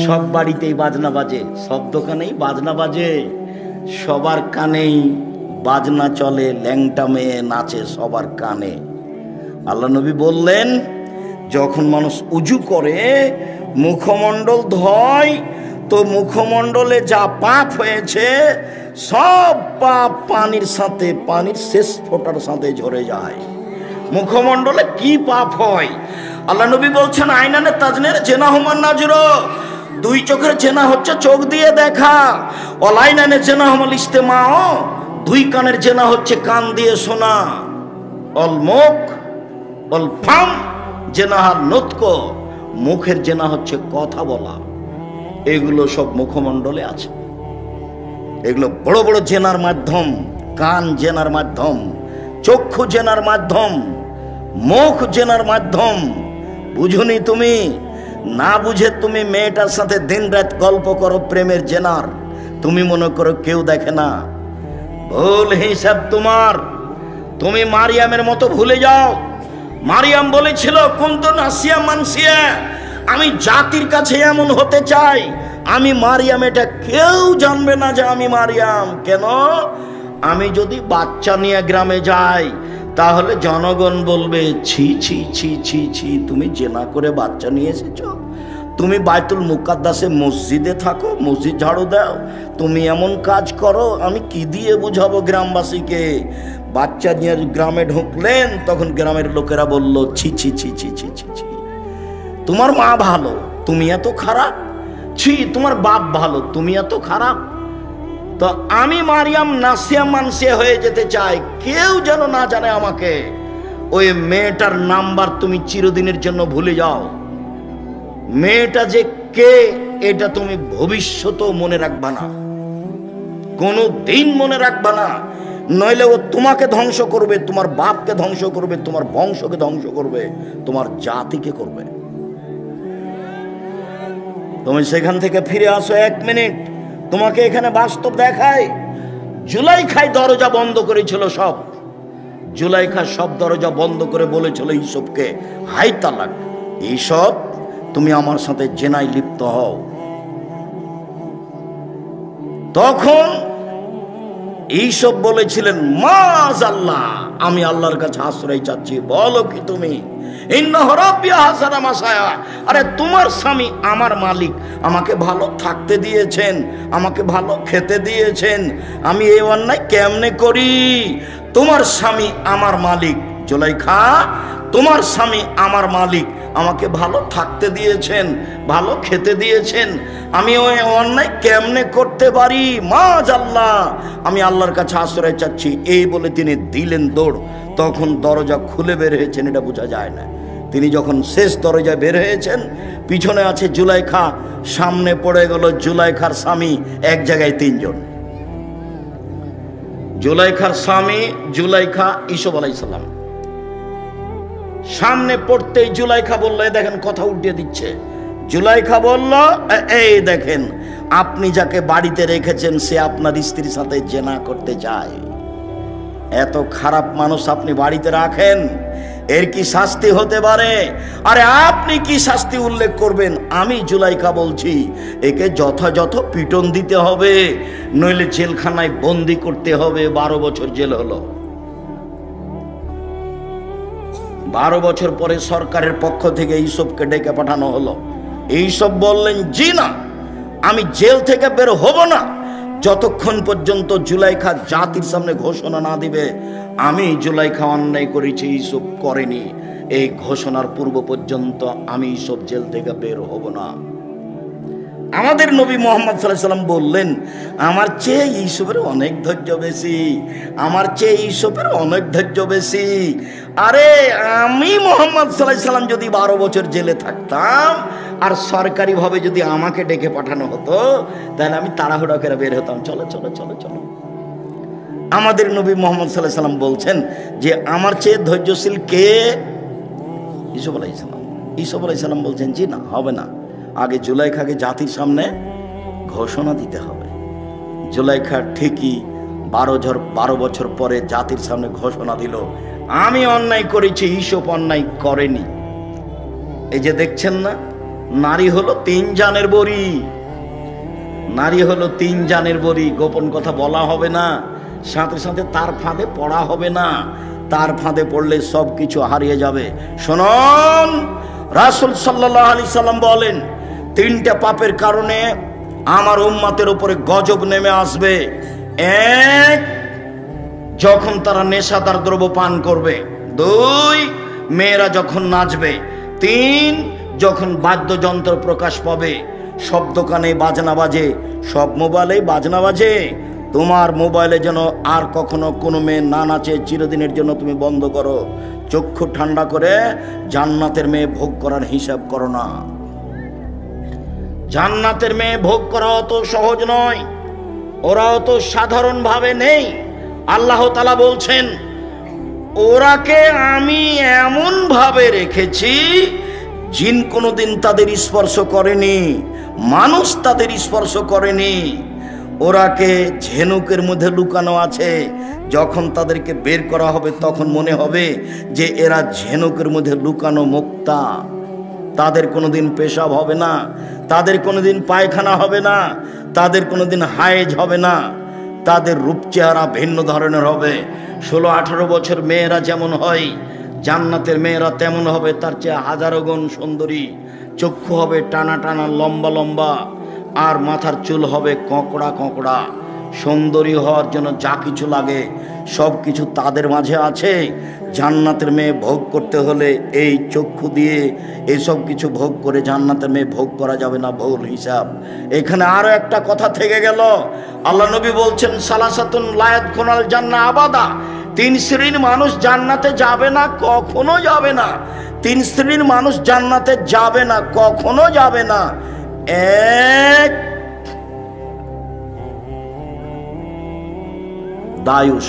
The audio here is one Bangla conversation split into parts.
সব বাড়িতেই বাজনা বাজে, সব দোকানেই বাজনা বাজে, সবার কানেই বাজনা চলে, ল্যাংটা মেয়ে নাচে সবার কানে। আল্লাহ নবী বললেন, যখন মানুষ উজু করে মুখমণ্ডল ধয়, তো মুখমণ্ডলে যা পাপ হয়েছে সব পাপ পানির সাথে, পানির শেষ ফোঁটার সাথে ঝরে যায়। মুখমণ্ডলে কি পাপ হয়? আল্লাহ নবী বলছেন, আইনানে তাজনের জেনা হুমান নাজর, দুই চোখের জেনা হচ্ছে চোখ দিয়ে দেখা। অলাইনানে জেনা হুমাল ইস্তেমাও, দুই কানের জেনা হচ্ছে কান দিয়ে শোনা। অল মুখ অল ফাম জেনাহার নতক, মুখের জেনা হচ্ছে কথা বলা। এগুলো সব মুখমণ্ডলে আছে। এগুলো বড় বড় জেনার মাধ্যম, কান জেনার মাধ্যম, চক্ষু জেনার মাধ্যম, মুখ জেনার মাধ্যম। বুঝুনি তুমি? না বুঝে তুমি মেয়েটার সাথে দিন রাত গল্প করো প্রেমের জেনার, তুমি মনে করো কেউ দেখে না। ভুল হিসাব তোমার। তুমি মারিয়ামের মতো ভুলে যাও। মারিয়াম বলেছিল, কুনতু নাসিয়া মানসিয়া, আমি জাতির কাছে এমন হতে চাই, আমি মারিয়াম, এটা কেউ জানবে না যে আমি মারিয়াম। কেন? আমি যদি বাচ্চা নিয়ে গ্রামে যাই, তাহলে জনগণ বলবে, ছি ছি ছি ছি ছি, তুমি জেনা করে বাচ্চা নিয়ে এসেছো। তুমি বাইতুল মুকাদ্দাসে মসজিদে থাকো, মসজিদ ঝাড়ু দাও, তুমি এমন কাজ করো, আমি কি দিয়ে বুঝাবো গ্রামবাসীকে? বাচ্চা নিয়ে গ্রামে ঢুকলেন, তখন গ্রামের লোকেরা বলল, ছি ছি ছি ছি ছি ছি ছি, তোমার মা ভালো, তুমি এত খারাপ। ছি, তোমার বাপ ভালো, তুমি এত খারাপ। তো আমি মারিয়াম নাসিয়া মানসিয়া হয়ে যেতে চাই, কেউ যেন না জানে আমাকে। ওই মেয়েটার নাম্বার তুমি চিরদিনের জন্য ভুলে যাও। মেয়েটা যে কে, এটা তুমি ভবিষ্যতেও মনে রাখবা না, কোনো দিন মনে রাখবা না। নইলে ও তোমাকে ধ্বংস করবে, তোমার বাপকে ধ্বংস করবে, তোমার বংশকে ধ্বংস করবে, তোমার জাতিকে করবে। তুমি সেখান থেকে ফিরে আসো 1 মিনিট, তোমাকে এখানে বাস্তব দেখায়। জুলাইখায় দরজা বন্ধ করেছিল সব। জুলাইখা সব দরজা বন্ধ করে বলেছিল ইউসুফকে, হাই তালাক, এইসব তুমি আমার সাথে জেনায় লিপ্ত হও। তখন এইসব বলেছিলেন, মাযাল্লাহ, আমি আল্লাহর কাছে আশ্রয় চাচ্ছি। বলো কি তুমি? ইন্নাহু রাব্বি আহসানা মাসায়া, আরে তোমার স্বামী আমার মালিক, আমাকে ভালো থাকতে দিয়েছেন, আমাকে ভালো খেতে দিয়েছেন, আমি এই অন্যায় কেমনে করি? তোমার স্বামী আমার মালিক। জুলাইখা, তোমার স্বামী আমার মালিক, আমাকে ভালো থাকতে দিয়েছেন, ভালো খেতে দিয়েছেন, আমি ওই অন্যায় কেমনে করতে পারি? মাযাল্লাহ, আমি আল্লাহর কাছে আশ্রয় চাচ্ছি। এই বলে তিনি দিলেন দৌড়। তখন দরজা খুলে বের হয়েছেন, এটা বোঝা যায় না। তিনি যখন শেষ দরজায় বের হয়েছেন, পিছনে আছে জুলাইখা, সামনে পড়ে গেল জুলাইখার স্বামী, এক জায়গায় 3 জন। জুলাইখার স্বামী, জুলাইখা, ইউসুফ আলাইহিস সালাম। সামনে পড়তেই জুলাইখা বলল, দেখেন কথা উল্টে দিচ্ছে। জুলাইখা বলল, এই দেখেন, আপনি যাকে বাড়িতে রেখেছেন সে আপনার স্ত্রীর সাথে জেনা করতে চায়। এত খারাপ মানুষ আপনি বাড়িতে রাখেন, এর কি শাস্তি হতে পারে? আরে আপনি কি শাস্তি উল্লেখ করবেন? আমি জুলাইখা বলছি, একে যথাযথ পিটন দিতে হবে, নইলে জেলখানায় বন্দি করতে হবে। 12 বছর জেল হলো। 12 বছর পরে সরকারের পক্ষ থেকে ইউসুফকে ডেকে পাঠানো হলো। ইউসুফ বললেন, জি না, আমি জেল থেকে বের হব না যতক্ষণ পর্যন্ত জুলাইখা জাতির সামনে ঘোষণা না দিবে আমি জুলাইখা অন্যায় করেছি, ইউসুফ করেনি। এই ঘোষণার পূর্ব পর্যন্ত আমি ইউসুফ জেল থেকে বের হব না। আমাদের নবী মুহাম্মদ সাল্লাল্লাহু আলাইহি সাল্লাম বললেন, আমার চেয়ে ইউসুফের অনেক ধৈর্য বেশি, আমার চেয়ে ইউসুফের অনেক ধৈর্য বেশি। আরে আমি মুহাম্মদ সাল্লাল্লাহু আলাইহি সাল্লাম যদি 12 বছর জেলে থাকতাম আর সরকারিভাবে যদি আমাকে ডেকে পাঠানো হতো, তাহলে আমি তাড়াহুড়া করে বের হতাম, চলো চলো চলো চলো। আমাদের নবী মুহাম্মদ সাল্লাল্লাহু আলাইহি সাল্লাম বলছেন যে আমার চেয়ে ধৈর্যশীল কে? ইউসুফ আলাইহিস সালাম। ইউসুফ আলাইহিস সালাম বলছেন, জি না, হবে না, আগে জুলাইখাকে জাতির সামনে ঘোষণা দিতে হবে। জুলাইখা ঠিকই 12 বছর পরে জাতির সামনে ঘোষণা দিল, আমি অন্যায় করেছি, ইউসুফ অন্যায় করেনি। এই যে দেখছেন না, নারী হলো 3 জানের বড়ি, নারী হলো 3 জানের বড়ি। গোপন কথা বলা হবে না, সাথে সাথে তার ফাঁদে পড়া হবে না, তার ফাঁদে পড়লে সব কিছু হারিয়ে যাবে। শুনুন, রাসূল সাল্লাল্লাহু আলাইহি সাল্লাম বলেন, 3টা পাপের কারণে আমার উম্মতের উপরে গজব নেমে আসবে। 1, যখন তারা নেশাদার দ্রব্য পান করবে। 2, মেয়েরা যখন নাচবে। 3, যখন বাদ্যযন্ত্র প্রকাশ পাবে। সব দোকানে বাজনা বাজে, সব মোবাইলে বাজনা বাজে। তোমার মোবাইলে যেন আর কখনো কোনো মেয়ে না নাচে, চিরদিনের জন্য তুমি বন্ধ করো। চক্ষু ঠান্ডা করে জান্নাতের মেয়ে ভোগ করার হিসাব করো না। জান্নাতের মেয়ে ভোগ করা অত সহজ নয়, ওরা অত সাধারণ ভাবে নেই। আল্লাহ তাআলা বলছেন, ওরাকে আমি এমন ভাবে রেখেছি জিন কোনোদিন তাদের স্পর্শ করেনি, মানুষ তাদের স্পর্শ করেনি। ওরাকে ঝিনুকের মধ্যে লুকানো আছে, যখন তাদেরকে বের করা হবে তখন মনে হবে যে এরা ঝিনুকের মধ্যে লুকানো মুক্তা। তাদের কোনোদিন পেশাব হবে না, তাদের কোনোদিন পায়খানা হবে না, তাদের কোনোদিন হায়েজ হবে না। তাদের রূপ চেহারা ভিন্ন ধরনের হবে। 16-18 বছর মেয়েরা যেমন হয়, জান্নাতের মেয়েরা তেমন হবে, তার চেয়ে হাজারো গুণ সুন্দরী। চক্ষু হবে টানা টানা, লম্বা লম্বা, আর মাথার চুল হবে কঁকড়া কঁকড়া। সুন্দরী হওয়ার জন্য যা কিছু লাগে সব কিছু তাদের মাঝে আছে। জান্নাতের মেয়ে ভোগ করতে হলে এই চক্ষু দিয়ে এইসব কিছু ভোগ করে জান্নাতের মেয়ে ভোগ করা যাবে না, ভুল হিসাব। এখানে আরো একটা কথা থেকে গেল। আল্লাহ নবী বলছেন, সালাসাতুন লা ইয়াদখুলুল জান্নাহ আবাদা, 3 শ্রেণীর মানুষ জান্নাতে যাবে না, কখনো যাবে না। 3 শ্রেণীর মানুষ জান্নাতে যাবে না, কখনো যাবে না। 1, দায়ুস,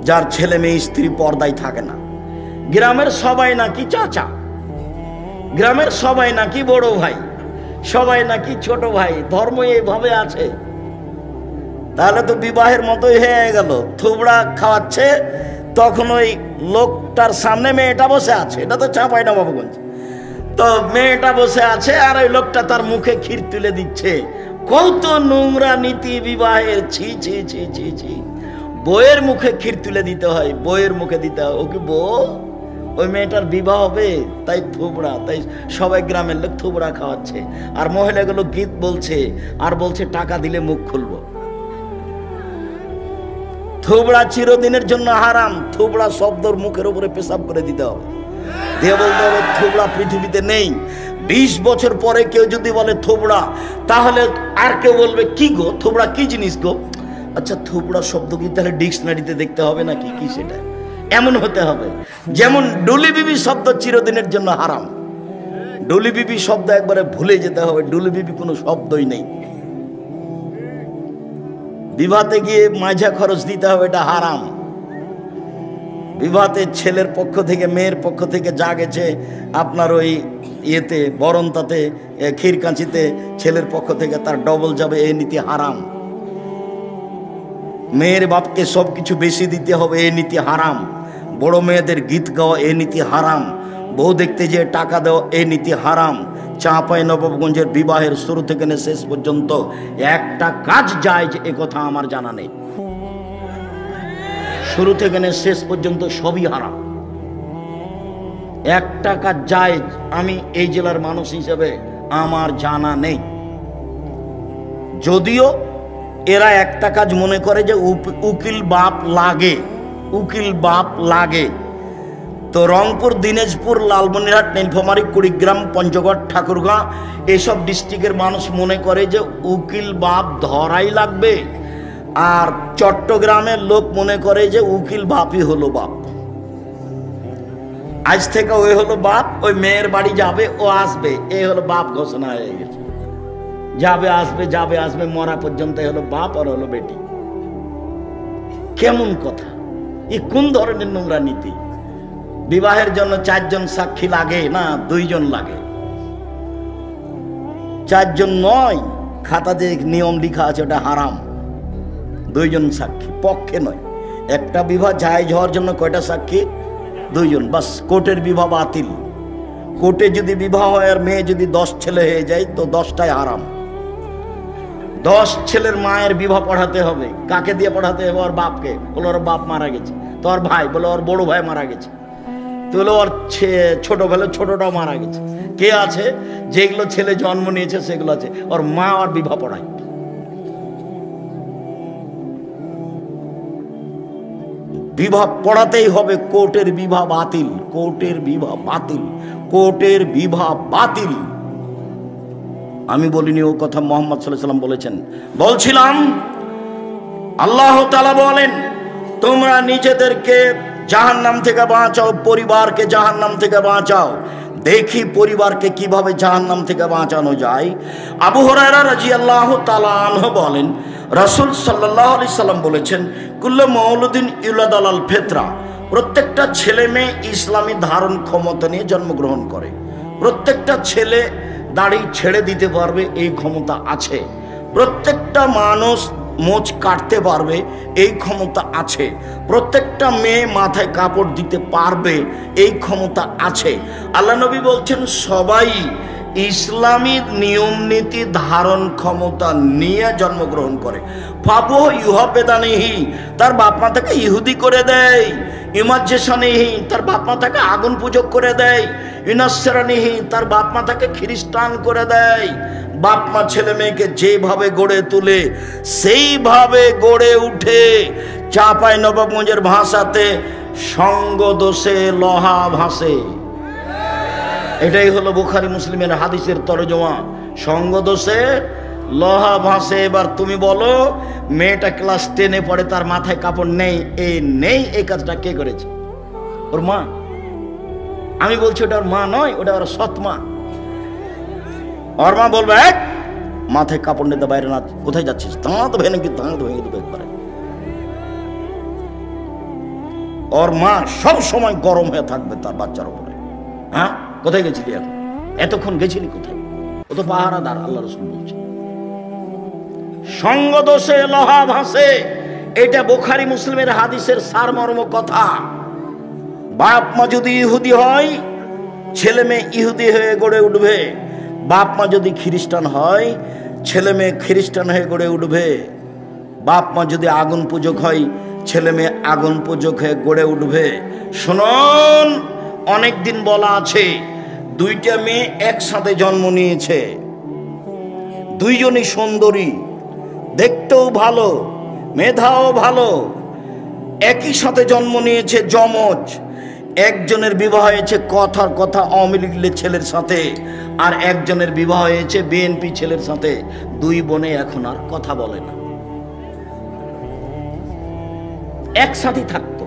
যার ছেলে মেয়ে স্ত্রী পর্দায় থাকে না। গ্রামের সবাই নাকি চাচা, গ্রামের সবাই নাকি বড় ভাই, সবাই নাকি ছোট ভাই, ধর্ম এইভাবে আছে। তাহলে তো বিবাহের মতোই হয়ে গেল। থুবড়া খাওয়াচ্ছে, তখন ওই লোকটার সামনে মেয়েটা বসে আছে, এটা তো চাঁপাইনবাবগঞ্জ। তো মেয়েটা বসে আছে আর ওই লোকটা তার মুখে ক্ষীর তুলে দিচ্ছে। কত নোংরা নীতি বিবাহের! ছি ছি ছি ছি ছি। বইয়ের মুখে ক্ষীর তুলে দিতে হয়, বইয়ের মুখে দিতে হয়। ও কি বউ? ওই মেয়েটার বিবাহ হবে, তাই থুবড়া, তাই সবাই গ্রামের লোক থুবড়া খাওয়াচ্ছে। আর মহিলাগুলো গীত বলছে আর বলছে টাকা দিলে মুখ খুলবো। থুবড়া চিরদিনের জন্য হারাম। থুবড়া শব্দর মুখের উপরে পেশাব করে দিতে হবে, দিয়ে বলতে হবে থুবড়া পৃথিবীতে নেই। 20 বছর পরে কেউ যদি বলে থুবড়া, তাহলে আর কেউ বলবে কি গো, থুবড়া কি জিনিস গো? আচ্ছা, থুবড়া শব্দ কি তাহলে ডিকশনারিতে দেখতে হবে নাকি? কি সেটা এমন হতে হবে। যেমন ডুলি বিবি শব্দ চিরদিনের জন্য হারাম। ডুলি বিবি শব্দ একবারে ভুলে যেতে হবে, ডুলি বিবি কোনো শব্দই নেই। বিবাহতে গিয়ে মাঝা খরচ দিতে হবে, এটা হারাম। বিবাহতে ছেলের পক্ষ থেকে মেয়ের পক্ষ থেকে যা গেছে আপনার ওই ইয়েতে বরণতাতে ক্ষীর কাঁচিতে ছেলের পক্ষ থেকে তার ডবল যাবে, এই নীতি হারাম। মেয়ের বাপকে সব কিছু বেশি দিতে হবে, এই নীতি হারাম। বড় মেয়েদের গীত গাওয়া, এই নীতি হারাম। বউ দেখতে যে টাকা দেওয়া, এই নীতি হারাম। চাঁপাইনবাবগঞ্জের বিবাহের শুরু থেকে শেষ পর্যন্ত একটা কাজ যায় যে একথা আমার জানা নেই। শুরু থেকে শেষ পর্যন্ত সবই হারাম। একটা কাজ যায় আমি এই জেলার মানুষ হিসেবে আমার জানা নেই। যদিও এরা একটা কাজ মনে করে যে উকিল বাপ লাগে, উকিল বাপ লাগে। তো রংপুর, দিনাজপুর, লালমনিরহাট, নীলফামারী, কুড়িগ্রাম, পঞ্চগড়, ঠাকুরগাঁ এসব ডিস্ট্রিক্টের মানুষ মনে করে যে উকিল বাপ ধরাই লাগবে। আর চট্টগ্রামের লোক মনে করে যে উকিল বাপই হলো বাপ। আজ থেকে ওই হলো বাপ, ওই মেয়ের বাড়ি যাবে, ও আসবে, এই হলো বাপ ঘোষণা হয়ে গেছে। যাবে আসবে, যাবে আসবে, মরা পর্যন্ত হলো বাপ আর হলো বেটি। কেমন কথা! এ কোন ধরনের নোংরা নীতি? বিবাহের জন্য 4 জন সাক্ষী লাগে না, 2 জন লাগে। 4 জন নয়, খাতাতে নিয়ম লেখা আছে, ওটা হারাম। 2 জন সাক্ষী পক্ষে নয়। একটা বিবাহ জায়েজ হওয়ার জন্য কয়টা সাক্ষী? 2 জন, বাস। কোর্টের বিবাহ বাতিল। কোর্টে যদি বিবাহ হয় আর মেয়ে যদি 10 ছেলে হয়ে যায় তো 10টাই হারাম। 10 ছেলের মায়ের বিবাহ পড়াতে হবে। কাকে দিয়ে পড়াতে হবে? ওর বাপকে। বলে ওর বাপ মারা গেছে। তো ওর ভাই বলে ওর বড় ভাই মারা গেছে। তো বলে ওর ছোট ভাই ছোটটাও মারা গেছে। কে আছে? যেগুলো ছেলে জন্ম নিয়েছে সেগুলো আছে। ওর মা ওর বিবাহ পড়ায়। বিবাহ পড়াতেই হবে। কোর্টের বিবাহ বাতিল, কোর্টের বিবাহ বাতিল, কোর্টের বিবাহ বাতিল। আমি বলিনি, ও কথা মুহাম্মদ সাল্লাল্লাহু আলাইহি ওয়াসাল্লাম বলেছেন। বলছিলাম আল্লাহ তাআলা বলেন, তোমরা নিজেদেরকে জাহান্নাম থেকে বাঁচাও, পরিবারকে জাহান্নাম থেকে বাঁচাও। দেখি পরিবারকে কিভাবে জাহান্নাম থেকে বাঁচানো যায়। আবু হুরায়রা রাদিয়াল্লাহু তাআলা আনহু বলেন, রাসূল সাল্লাল্লাহু আলাইহি সাল্লাম বলেছেন, কুল্লু মাউলুদিন ইউলাদু আলাল ফিতরা, প্রত্যেকটা ছেলে মেয়ে ইসলামী ধারণ ক্ষমতা নিয়ে জন্মগ্রহণ করে। প্রত্যেকটা ছেলে দাড়ি ছেড়ে দিতে পারবে, এই ক্ষমতা আছে। প্রত্যেকটা মানুষ মোচ কাটতে পারবে, এই ক্ষমতা আছে। প্রত্যেকটা মেয়ে মাথায় কাপড় দিতে পারবে, এই ক্ষমতা আছে। আল্লাহ নবী বলছেন সবাই ইসলামী নিয়ম নীতি ধারণ ক্ষমতা নিয়ে জন্মগ্রহণ করে। ফাবু ইউহাবেদানিহি, তার বাপ মা তাকে ইহুদি করে দেয়। ইমাজ্জেশানিহি, তার বাপ মা তাকে আগুন পূজক করে দেয়। ইনাসরানিহি, তার বাপ মা তাকে খ্রিস্টান করে দেয়। বাপ মা ছেলে মেয়েকে যেভাবে গড়ে তুলে সেইভাবে গড়ে উঠে। চাঁপাই নবাবগঞ্জের ভাষাতে সঙ্গ দোষে লোহা ভাসে। এটাই হলো বুখারী মুসলিমের হাদিসের তরজমা। সঙ্গ দোষে লোহা ভাসে। এবার তুমি বলো, মেয়েটা ক্লাস 10-এ পড়ে, তার মাথায় কাপড় নেই, এই কাজটা কে করেছে? ওর মা। আমি বলছি ওটা ওর মা নয়, ওটা ওর সৎ মা। ওর মা বলবে, মাথায় কাপড় নিতে বাইরে না, কোথায় যাচ্ছিস? দাঁত ভেঙে দেবে একবারে। ওর মা সব সময় গরম হয়ে থাকবে তার বাচ্চার উপরে। হ্যাঁ, কোথায় গেছিলি এখন? এতক্ষণ গেছিলি কোথায়? ও তো পাহারাদার, আল্লাহ রাসূল বলছে। সঙ্গ দোষে লোহা ভাসে, এটা বুখারী মুসলিমের হাদিসের সারমর্ম কথা। বাপ মা যদি ইহুদি হয়, ছেলে মেয়ে ইহুদি হয়ে গড়ে উঠবে। বাপ মা যদি খ্রিস্টান হয়, ছেলে মেয়ে খ্রিস্টান হয়ে গড়ে উঠবে। বাপ মা যদি আগুন পূজক হয়, ছেলে মেয়ে আগুন পূজক হয়ে গড়ে উঠবে। শুনুন, অনেকদিন বলা আছে, 2টা মেয়ে একসাথে জন্ম নিয়েছে। দুইজনই সুন্দরী, দেখতেও ভালো, মেধাও ভালো, একই সাথে জন্ম নিয়েছে, যমজ। একজনের বিবাহ হয়েছে কথার কথা আওয়ামী লীগের ছেলের সাথে, আর একজনের বিবাহ হয়েছে বিএনপি ছেলের সাথে। দুই বোনে এখন আর কথা বলে না। একসাথেই থাকতো,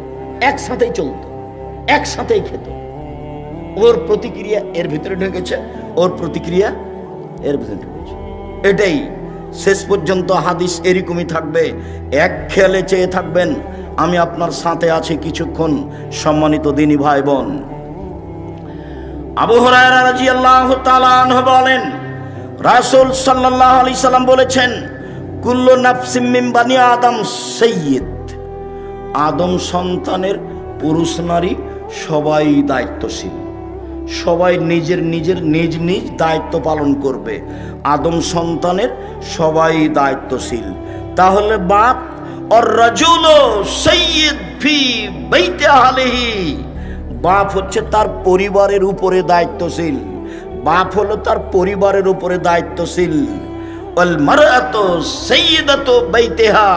একসাথেই চলতো, একসাথেই খেত। ওর প্রতিক্রিয়া এর ভিতরে ঢুকেছে, ওর প্রতিক্রিয়া এর ভিতরে ঢুকেছে। এটাই শেষ পর্যন্ত হাদিস এরকমই থাকবে। এক খেয়ালে চেয়ে থাকবেন, আমি আপনার সাথে আছি কিছুক্ষণ। সম্মানিত দিনী ভাই বোন, আবু হুরায়রা রাদিয়াল্লাহু তাআলা আনহু বলেন, রাসূল সাল্লাল্লাহু আলাইহি সাল্লাম বলেছেন, কুল্লু নাফসিম মিন বানি আদম সাইয়্যিদ, আদম সন্তানের পুরুষ নারী সবাই দায়িত্বশীল। সবাই নিজের নিজের নিজ নিজ দায়িত্ব পালন করবে। আদম সন্তানের সবাই দায়িত্বশীল। তাহলে বাপ আর রাজুল সাইয়্যিদ ফি বাইতি আহলিহি, বাপ হচ্ছে তার পরিবারের উপরে দায়িত্বশীল। বাপ হলো তার পরিবারের উপরে দায়িত্বশীল। ওয়াল মারআতু সাইয়্যিদাতু বাইতিহা,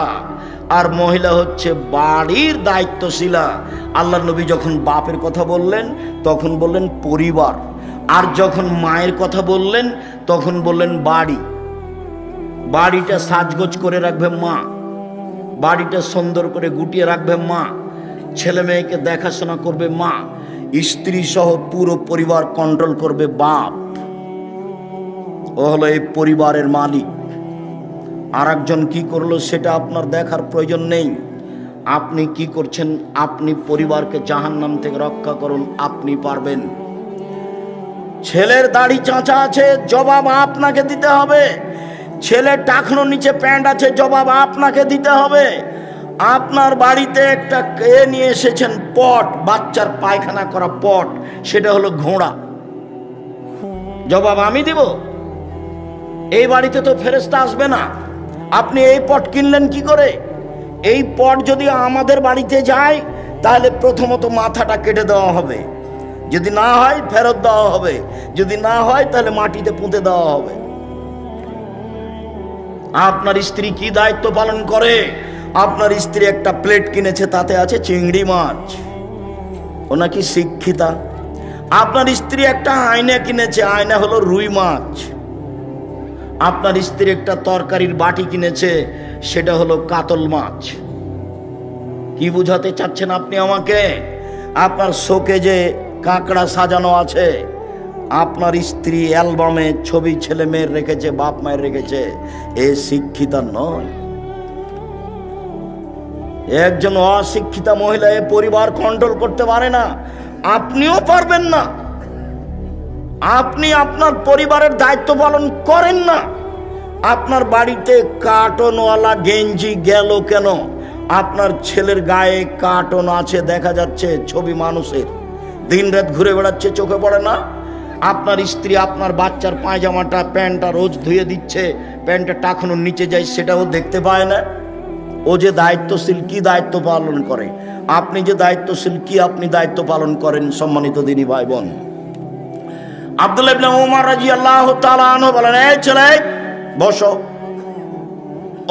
আর মহিলা হচ্ছে বাড়ির দায়িত্বশীলা। আল্লাহ নবী যখন বাপের কথা বললেন তখন বললেন পরিবার, আর যখন মায়ের কথা বললেন তখন বললেন বাড়ি। বাড়িটা সাজগোজ করে রাখবে মা, বাড়িটা সুন্দর করে গুটিয়ে রাখবে মা, ছেলে মেয়েকে দেখাশোনা করবে মা, স্ত্রী সহ পুরো পরিবার কন্ট্রোল করবে বাপ। ও হলো এই পরিবারের মালিক। আর একজন কি করলো সেটা আপনার দেখার প্রয়োজন নেই। আপনি কি করছেন, আপনি পরিবারকে জাহান্নাম থেকে রক্ষা করুন, আপনি পারবেন। ছেলের দাড়ি চাঁচা আছে, জবাব আপনাকে দিতে হবে। ছেলের টাকনোর নিচে প্যান্ট আছে, জবাব আপনাকে দিতে হবে। আপনার বাড়িতে একটা নিয়ে এসেছেন পট, বাচ্চার পায়খানা করা পট, সেটা হলো ঘোড়া। জবাব আমি দিব? এই বাড়িতে তো ফেরেশতা আসবে না। আপনি এই পট কিনলেন কি করে? এই পট যদি আমাদের বাড়িতে যায় তাহলে প্রথমত মাথাটা কেটে দেওয়া হবে, যদি না হয় ফেরত দেওয়া হবে, যদি না হয় তাহলে মাটিতে পুঁতে দেওয়া হবে। আপনার স্ত্রী কি দায়িত্ব পালন করে? আপনার স্ত্রী একটা প্লেট কিনেছে, তাতে আছে চিংড়ি মাছ, ও নাকি শিক্ষিতা। আপনার স্ত্রী একটা আয়না কিনেছে, আয়না হলো রুই মাছ। আপনার স্ত্রী একটা তরকারির বাটি কিনেছে, সেটা হলো কাতল মাছ। কি বুঝাতে চাচ্ছেন আপনি আমাকে? আপনার শোকে যে কাঁকড়া সাজানো আছে, আপনার স্ত্রী অ্যালবামে ছবি ছেলে মেয়ের রেখেছে, বাপ মায়ের রেখেছে, এ শিক্ষিতা নয়। একজন অশিক্ষিতা মহিলা এ পরিবার কন্ট্রোল করতে পারে না, আপনিও পারবেন না। আপনি আপনার পরিবারের দায়িত্ব পালন করেন না। আপনার বাড়িতে কার্টনওয়ালা গেঞ্জি গেল কেন? আপনার ছেলের গায়ে কার্টন আছে, দেখা যাচ্ছে ছবি মানুষের, দিন রাত ঘুরে বেড়াচ্ছে, চোখে পড়ে না? আপনার স্ত্রী আপনার বাচ্চার পায়জামাটা প্যান্টটা রোজ ধুয়ে দিচ্ছে, প্যান্টের টাকানোর নিচে যায়, সেটাও দেখতে পায় না। ও যে দায়িত্বশীল, কি দায়িত্ব পালন করে? আপনি যে দায়িত্বশীল, কি আপনি দায়িত্ব পালন করেন? সম্মানিত দিনী ভাই বোন, আব্দুল্লাহ ইবনে ওমর রাদিয়াল্লাহু তাআলা আনহু বলেন, এই ছেলে বসো,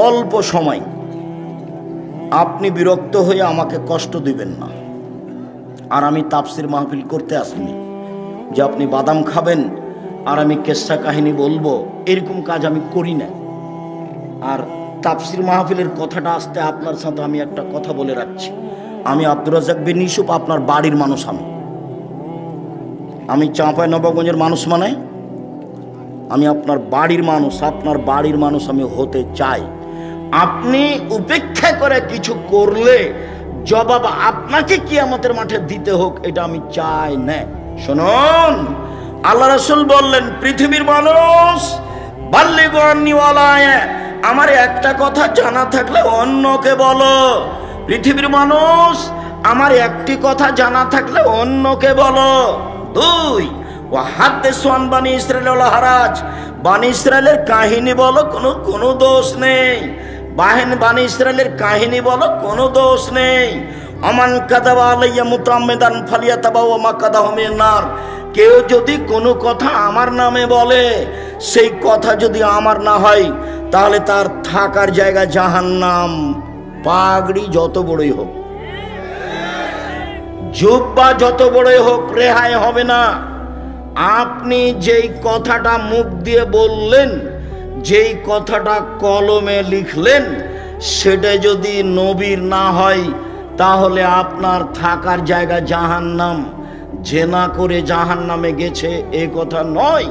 অল্প সময়, আপনি বিরক্ত হয়ে আমাকে কষ্ট দিবেন না। আর আমি তাফসির মাহফিল করতে আসিনি যে আপনি বাদাম খাবেন আর আমি কেসা কাহিনী বলবো, এরকম কাজ আমি করি না। আর তাফসির মাহফিলের কথাটা আসতে আপনার সাথে আমি একটা কথা বলে রাখছি, আমি আব্দুর রাজ্জাক বিন ইউসুফ আপনার বাড়ির মানুষ। আমি চাঁপাইনবাবগঞ্জের মানুষ, মানে আমি আপনার বাড়ির মানুষ, আপনার বাড়ির মানুষ আমি হতে চাই। আপনি উপেক্ষা করে কিছু করলে জবাব আপনাকে কিয়ামতের মাঠে দিতে হোক, এটা আমি চাই না। শুনুন, আল্লাহ রাসূল বললেন, পৃথিবীর মানুষ বাল্লিগু আন্নী ওয়ালা আয়া, আমার একটা কথা জানা থাকলে অন্যকে বলো। পৃথিবীর মানুষ, আমার একটি কথা জানা থাকলে অন্যকে বলো। দুই, ওয়া হাদিসু আন বানি ইসরাঈল ওয়ালা হারাজ, বানি ইসরাঈলের কাহিনী বলো, কোনো দোষ নেই। বানি ইসরাঈলের কাহিনী বলো, কোনো দোষ নেই। আমান কাযাবা আলাইয়া মুতাআম্মিদান ফালিয়াতাবাওয়া মাকাদাহু মিনান নার, কেউ যদি কোনো কথা আমার নামে বলে, সেই কথা যদি আমার না হয়, তাহলে তার থাকার জায়গা জাহান্নাম। পাগড়ি যত বড়ই হোক, জুব্বা যত বড়ই হোক, রেহাই হবে না। আপনি যেই কথাটা মুখ দিয়ে বললেন, যেই কথাটা কলমে লিখলেন, সেটা যদি নবীর না হয়, তাহলে আপনার থাকার জায়গা জাহান্নাম। জেনা করে জাহান্নামে গেছে এ কথা নয়,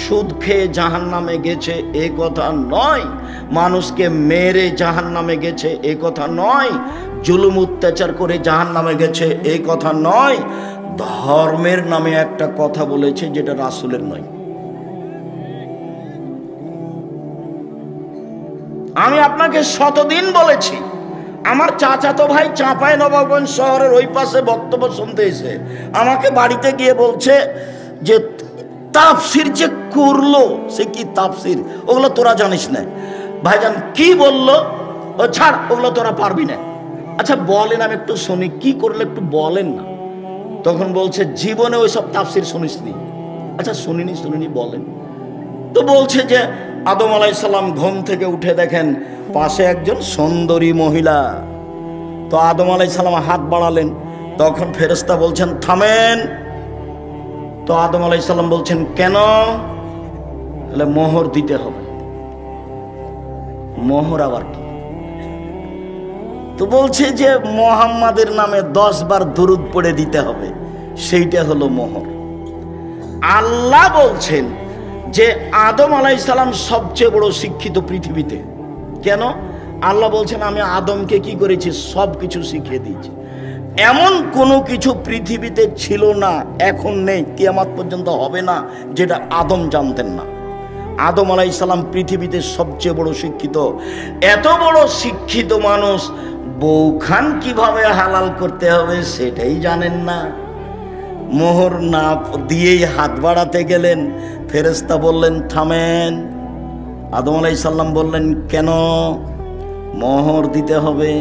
সুদ খেয়ে জাহান্নামে গেছে এ কথা নয়, মানুষকে মেরে জাহান্নামে গেছে এ কথা নয়, জুলুম অত্যাচার করে জাহান্নামে গেছে এই কথা নয়। ধর্মের নামে একটা কথা বলেছে যেটা রাসূলের নয়। আমি আপনাকে শতদিন বলেছি, আমার চাচাতো ভাই চাঁপাইনবাবগঞ্জ শহরের ওই পাশে বক্তব্য শুনতে এসে আমাকে বাড়িতে গিয়ে বলছে যে তাফসির যে করলো, সে কি তাফসির, ওগুলো তোরা জানিস না। ভাইজান কি বললো? ও ছাড়, ওগুলো তোরা পারবি না। আচ্ছা বলেন, আমি একটু শুনি, কি করলে একটু বলেন না। তখন বলছে, জীবনে ওই সব তাফসির শুনিসনি। আচ্ছা শুনিনি বলেন। তো বলছে যে আদম আলাইহিস সালাম ঘুম থেকে উঠে দেখেন পাশে একজন সুন্দরী মহিলা। তো আদম আলাইহিস সালাম হাত বাড়ালেন, তখন ফেরেশতা বলছেন থামেন। তো আদম আলাইহিস সালাম বলছেন কেন? তাহলে মোহর দিতে হবে। মোহর আবার কি? তো বলছে যে মুহাম্মাদের নামে 10 বার দুরূদ পড়ে দিতে হবে, সেইটা হলো মোহর। আল্লাহ বলছেন যে আদম আলাইহিস সালাম সবচেয়ে বড় শিক্ষিত পৃথিবীতে। কেন? আল্লাহ বলছেন আমি আদমকে কি করেছি, সব কিছু শিখিয়ে দিয়েছি। এমন কোনো কিছু পৃথিবীতে ছিল না, এখন নেই, কিয়ামত পর্যন্ত হবে না, যেটা আদম জানতেন না। আদম আলাইহিস সালাম পৃথিবীতে সবচেয়ে বড় শিক্ষিত। এত বড় শিক্ষিত মানুষ বউখান কিভাবে হালাল করতে হবে সেটাই জানেন না। মোহর না দিয়েই হাত বাড়াতে গেলেন। ফেরেশতা বললেন থামেন। আদম আলাইহিস সালাম বললেন কেন? মোহর দিতে হবে।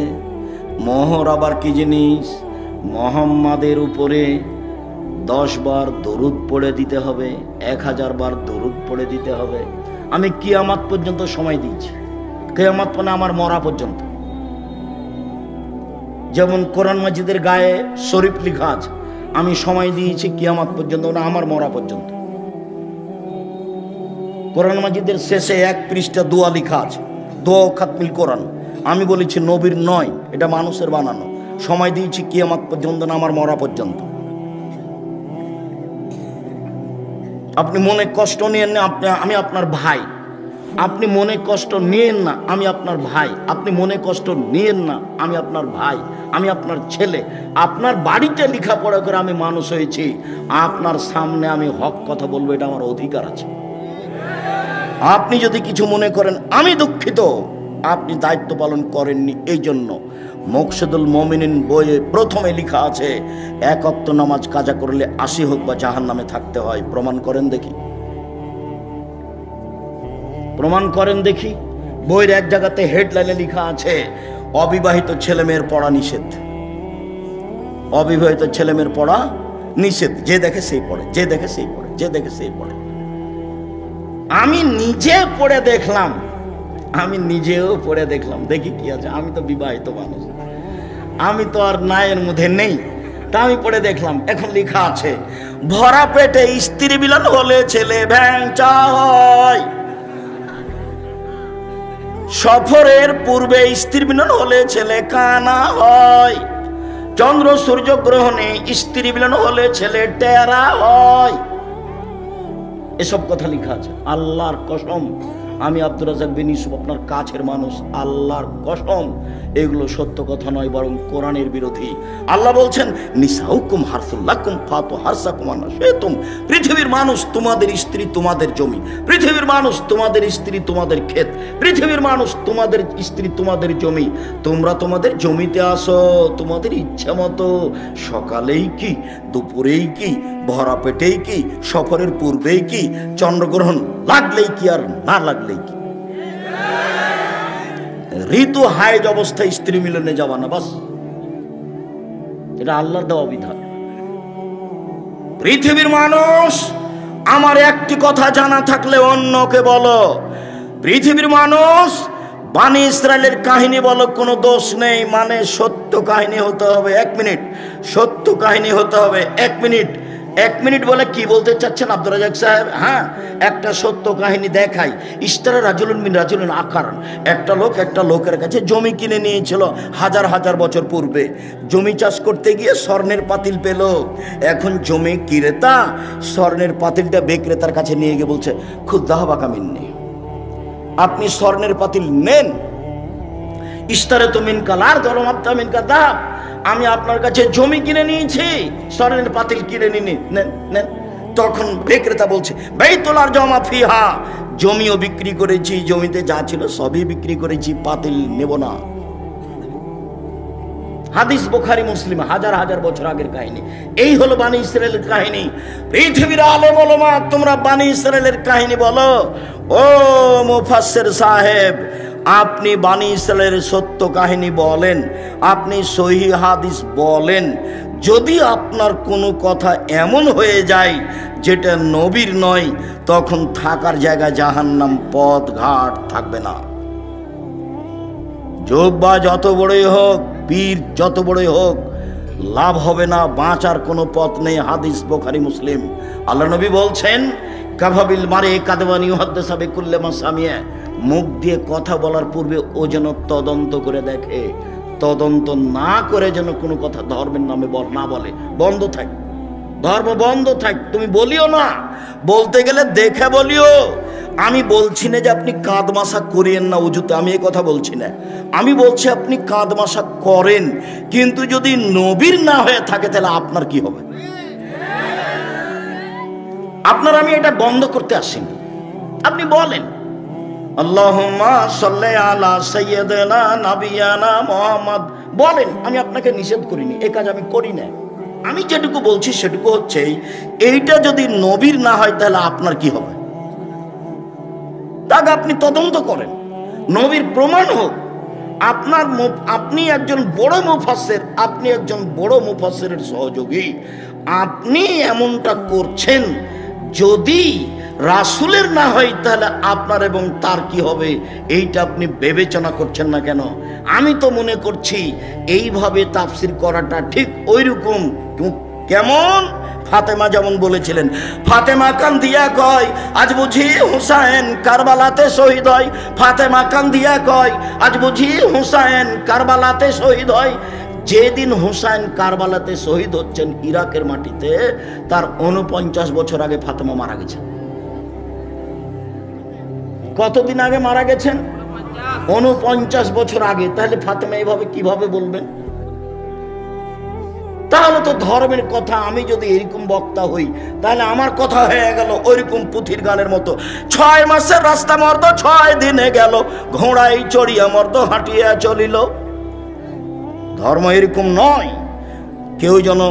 মোহর আবার কি জিনিস? মুহাম্মাদের উপরে 10 বার দরুদ পড়ে দিতে হবে, 1000 বার দরুদ পড়ে দিতে হবে। আমি কিয়ামত পর্যন্ত সময় দিয়েছি, কিয়ামত মানে আমার মরা পর্যন্ত। যেমন কোরআন মাজিদের গায়ে শরীফ লেখা আছে, আমি সময় দিয়েছি কিয়ামত পর্যন্ত, না আমার মরা পর্যন্ত। কোরআন মাজিদের শেষে 1 পৃষ্ঠা দোয়া লেখা আছে, দোয়া খাতমিল কোরআন। আমি বলেছি নবীর নয়, এটা মানুষের বানানো। সময় দিয়েছি কিয়ামত পর্যন্ত, না আমার মরা পর্যন্ত। আপনি মনে কষ্ট নিয়েন না, আমি আপনার ভাই। আপনি মনে কষ্ট নিয়েন না, আমি আপনার ভাই। আপনি মনে কষ্ট নিয়েন না, আমি আপনার ভাই, আমি আপনার ছেলে। আপনার বাড়িতে লেখাপড়া করে আমি মানুষ হয়েছি, আপনার সামনে আমি হক কথা বলবো, এটা আমার অধিকার আছে। আপনি যদি কিছু মনে করেন আমি দুঃখিত, আপনি দায়িত্ব পালন করেননি। এই জন্য মকসুদুল মুমিনিন বইয়ে প্রথমে লেখা আছে 1 ওয়াক্ত নামাজ কাজা করলে 80 হোক বা জাহান্নামে থাকতে হয়। প্রমাণ করেন দেখি, প্রমাণ করেন দেখি। বইয়ের এক জায়গাতে হেডলাইনে লেখা আছে অবিবাহিত ছেলেমেয়ের পড়া নিষেধ। অবিবাহিত ছেলেমেয়ের পড়া নিষেধ। যে দেখে সেই পড়ে, যে দেখে সেই পড়ে, যে দেখে সেই পড়ে। আমি নিজে পড়ে দেখলাম, আমি নিজেও পড়ে দেখলাম, দেখি কি আছে। আমি তো বিবাহিত মানুষ, আমি তো আর নায়ের মধ্যে নেই, তা আমি পড়ে দেখলাম। এখন লেখা আছে ভরা পেটে স্ত্রী মিলন হলে ছেলে ভ্যাংচা হয়, সফরের পূর্বে স্ত্রী মিলন হলে ছেলে কানা হয়, চন্দ্র সূর্য গ্রহণে স্ত্রী মিলন হলে ছেলে টেরা হয়। এসব কথা লেখা আছে। আল্লাহর কসম, আমি আব্দুর রাজ্জাক বিন ইউসুফ আপনার কাছের মানুষ, আল্লাহর কসম এগুলো সত্য কথা নয়, বরং কোরআনের বিরোধী। আল্লাহ বলছেন নিসাউকুম হারসুল লাকুম ফাতু হারসাকুম আন্না শিতুম। পৃথিবীর মানুষ তোমাদের স্ত্রী, তোমাদের জমি। পৃথিবীর মানুষ তোমাদের স্ত্রী, তোমাদের ক্ষেত। পৃথিবীর মানুষ তোমাদের স্ত্রী, তোমাদের জমি। তোমরা তোমাদের জমিতে আসো তোমাদের ইচ্ছা মতো, সকালেই কি, দুপুরেই কি, ভরা পেটেই কি, সফরের পূর্বেই কি, চন্দ্রগ্রহণ লাগলেই কি আর না লাগলেই কি। ঋতু হাইজ অবস্থায় স্ত্রী মিলনে যাওয়া না, বাস। এটা আল্লাহর দেওয়া বিধান। পৃথিবীর মানুষ, আমার একটি কথা জানা থাকলে অন্যকে বলো। পৃথিবীর মানুষ, বানি ইসরায়েলের কাহিনী বলো, কোনো দোষ নেই। মানে সত্য কাহিনী হতে হবে। 1 মিনিট সত্য কাহিনী হতে হবে। 1 মিনিট 1 মিনিট বলে কি বলতে চাচ্ছেন আব্দুর রাজ্জাক সাহেব? হ্যাঁ, একটা সত্য কাহিনী দেখাই। ইশতারা রাজুলুন মিন রাজুলিন আখারান। একটা লোক একটা লোকের কাছে জমি কিনে নিয়েছিল হাজার হাজার বছর পূর্বে। জমি চাষ করতে গিয়ে স্বর্ণের পাতিল পেল। এখন জমি ক্রেতা স্বর্ণের পাতিলটা বিক্রেতার কাছে নিয়ে গিয়ে বলছে খুদ্দাহ বাকা মিন্নি, আপনি স্বর্ণের পাতিল নেন। ইশতারা তো মিন কালার ধরম আপতা মিন কাদা, আমি আপনার কাছে জমি কিনে নিয়েছি, স্বর্ণের পাতিল কিনে নিন, নেন। তখন বিক্রেতা বলছে বাইতুলার জমা ফিহা, জমিও বিক্রি করেছি, জমিতে যা ছিল সবই বিক্রি করেছি, পাতিল নেব না। হাদিস বুখারী মুসলিম, হাজার হাজার বছর আগের কাহিনী। এই হলো বানি ইসরায়েলের কাহিনী। পৃথিবীর আলেম ওলামা, তোমরা বানি ইসরায়েলের কাহিনী বলো। ও মুফাসসির সাহেব, আপনি বানি ইসরায়েলের সত্য কাহিনী বলেন, আপনি সহিহ হাদিস বলেন। যদি আপনার কোনো কথা এমন হয়ে যায় যেটা নবীর নয়, তখন থাকার জায়গা জাহান্নাম, পথ ঘাট থাকবে না। জোব্বা যত বড়ই হোক, পীর যত বড়ই হোক, লাভ হবে না, বাঁচার কোনো পথ নেই। হাদিস বুখারী মুসলিম। আল্লাহ নবী বলছেন কাফাবিল মারে কাদওয়ানি ইউহাদ্দিসু বিকুল্লি মা সামিয়া, মুখ দিয়ে কথা বলার পূর্বে ও যেন তদন্ত করে দেখে। তদন্ত না করে যেন কোনো কথা ধর্মের নামে না বলে। বন্ধ থাক, ধর্ম বন্ধ থাক। তুমি বলিও না, বলতে গেলে দেখে বলিও। আমি বলছি না যে আপনি কাদমাশা করিয়েন না উজুতে, আমি এই কথা বলছি না। আমি বলছি আপনি কাদমাশা করেন, কিন্তু যদি নবীর না হয়ে থাকে তাহলে আপনার কি হবে? আপনার আমি এটা বন্ধ করতে আসিনি। আপনি বলেন আল্লাহুম্মা সাল্লি আলা সাইয়্যিদিনা নাবিয়ানা মুহাম্মদ, বলেন। আমি আপনাকে নিষেধ করিনি, এই কাজ আমি করি না। আমি যেটুকু বলছি সেটুকু হচ্ছে, এইটা যদি নবীর না হয় তাহলে আপনার কি হবে? তাকে আপনি তদন্ত করেন, নবীর প্রমাণ হোক। আপনি একজন বড় মুফাসসির, আপনি একজন বড় মুফাসসিরের সহযোগী, আপনি এমনটা করছেন, যদি রাসূলের না হয় তাহলে আপনার এবং তার কি হবে, এইটা আপনি বিবেচনা করছেন না কেন? আমি তো মনে করছি এইভাবে তাফসীর করাটা ঠিক ওইরকম। কেমন? ফাতেমা যেমন বলেছিলেন, ফাতেমা কান্দিয়া কয় আজ বুঝি হুসাইন কারবালাতে শহীদ হয়। ফাতেমা কান্দিয়া কয় আজ বুঝি হুসাইন কারবালাতে শহীদ হয়। যেদিন হুসাইন কারবালাতে শহীদ হচ্ছেন ইরাকের মাটিতে, তার 49 বছর আগে ফাতেমা মারা গেছেন। কতদিন আগে মারা গেছেন? 49 বছর আগে। তাহলে ফাতেমা এইভাবে কিভাবে বলবেন? তাহলে তো ধর্মের কথা, আমি যদি এরকম বক্তা হই তাহলে আমার কথা হয়ে গেল ওইরকম পুথির গানের মতো, 6 মাসের রাস্তা মর্দ 6 দিনে গেল, ঘোড়ায় চড়িয়া মর্দ হাঁটিয়া চলিল। ধর্ম এরকম নয়। কেউ যেন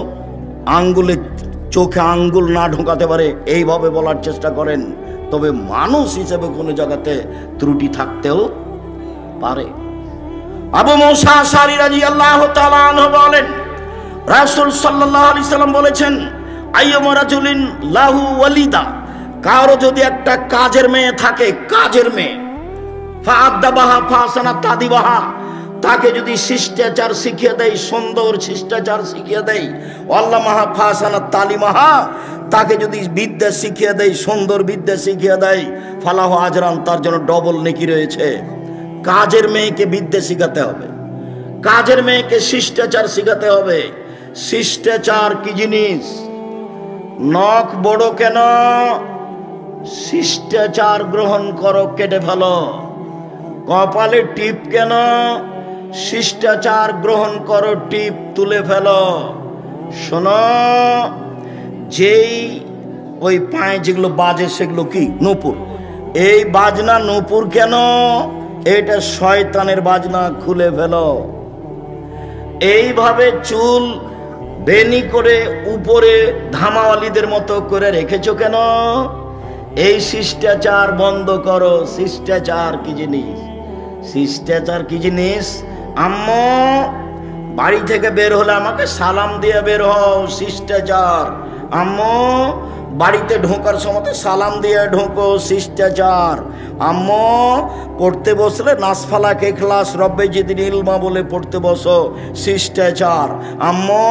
আঙ্গুলে চোখে আঙ্গুল না ঢোকাতে পারে এইভাবে বলার চেষ্টা করেন, তবে মানুষ হিসেবে কোনো জায়গাতে ত্রুটি থাকতেও পারে। আবু মুসা আশআরী রাদিয়াল্লাহু তাআলা আনহু বলেন, রাসূল সাল্লাল্লাহু আলাইহি সাল্লাম বলেছেন, আইয়ুমা রাজুলিন লাহু ওয়ালিদা, কারো যদি একটা কাজের মেয়ে থাকে, কাজের মেয়ে, ফাআদ্দাবাহা ফাসানা তাদিবাহা, তাকে যদি শিষ্টাচার শিখিয়ে দেয়, সুন্দর শিষ্টাচার শিখিয়ে দেয়, আল্লামাহা ফাসানা তালিমাহা, তাকে যদি বিদ্যা শিখিয়ে দেয়, সুন্দর বিদ্যা শিখিয়ে দেয়, ফালাহু আজরান, তার জন্য ডবল নেকি রয়েছে। কাজের মেয়েকে বিদ্যা শিখাতে হবে, কাজের মেয়েকে শিষ্টাচার শিখাতে হবে। শিষ্টাচার কি জিনিস? নখ বড় কেন? শিষ্টাচার গ্রহণ করো, কেটে ফেলো। কপালে টিপ কেন? শিষ্টাচার গ্রহণ করো, টিপ তুলে ফেলো। শোনো, যেই ওই পায়ে যেগুলো বাজে সেগুলো কি? নূপুর। এই বাজনা নূপুর কেন? এটা শয়তানের বাজনা, খুলে ফেলো। এইভাবে চুল বেনি করে উপরে ধামাওয়ালিদের মতো করে রেখেছো কেন? এই শিষ্টাচার বন্ধ করো। শিষ্টাচার কি জিনিস? শিষ্টাচার কি জিনিস? আম্মু বাড়ি থেকে বের হলে আমাকে সালাম দিয়ে বের হও, শিষ্টাচার। আম্মু বাড়িতে ঢোকার সময় সালাম দিয়ে ঢোকো, শিষ্টাচার। আম্মু পড়তে বসলে নাসফালাক ইখলাস রব্বে জিদনি ইলমা বলে পড়তে বসো, শিষ্টাচার। আম্মু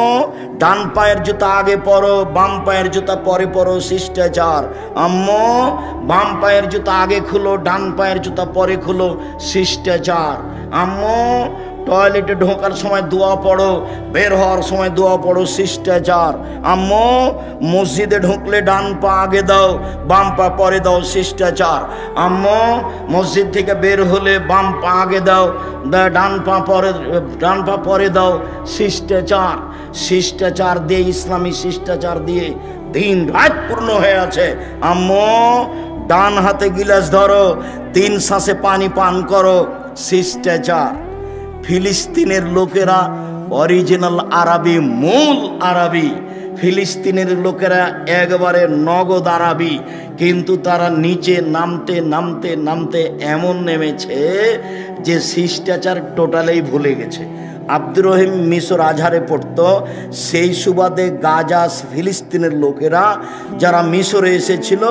ডান পায়ের জুতা আগে পরো, বাম পায়ের জুতা পরে পরো, শিষ্টাচার। আম্মু বাম পায়ের জুতা আগে খুলো, ডান পায়ের জুতা পরে খুলো, শিষ্টাচার। আম্মু টয়লেটে ঢোকার সময় দোয়া পড়ো, বের হওয়ার সময় দোয়া পড়ো, শিষ্টাচার। আম্মু মসজিদে ঢুকলে ডান পা আগে দাও, বাম পা পরে দাও, শিষ্টাচার। আম্মু মসজিদ থেকে বের হলে বাম পা আগে দাও, ডান পা পরে দাও, শিষ্টাচার। শিষ্টাচার দিয়ে, ইসলামী শিষ্টাচার দিয়ে দিন রাত পূর্ণ হয়ে আছে। আম্মু ডান হাতে গিলাস ধরো, 3 শ্বাসে পানি পান করো, শিষ্টাচার। ফিলিস্তিনের লোকেরা অরিজিনাল আরবি, মূল আরবি। ফিলিস্তিনের লোকেরা একবারে নগদ আরবি, কিন্তু তারা নিচে নামতে নামতে নামতে এমন নেমেছে যে শিষ্টাচার টোটালেই ভুলে গেছে। আব্দুর রহিম মিশর আজহারে পড়তো, সেই সুবাদে গাজা ফিলিস্তিনের লোকেরা যারা মিশরে এসেছিল,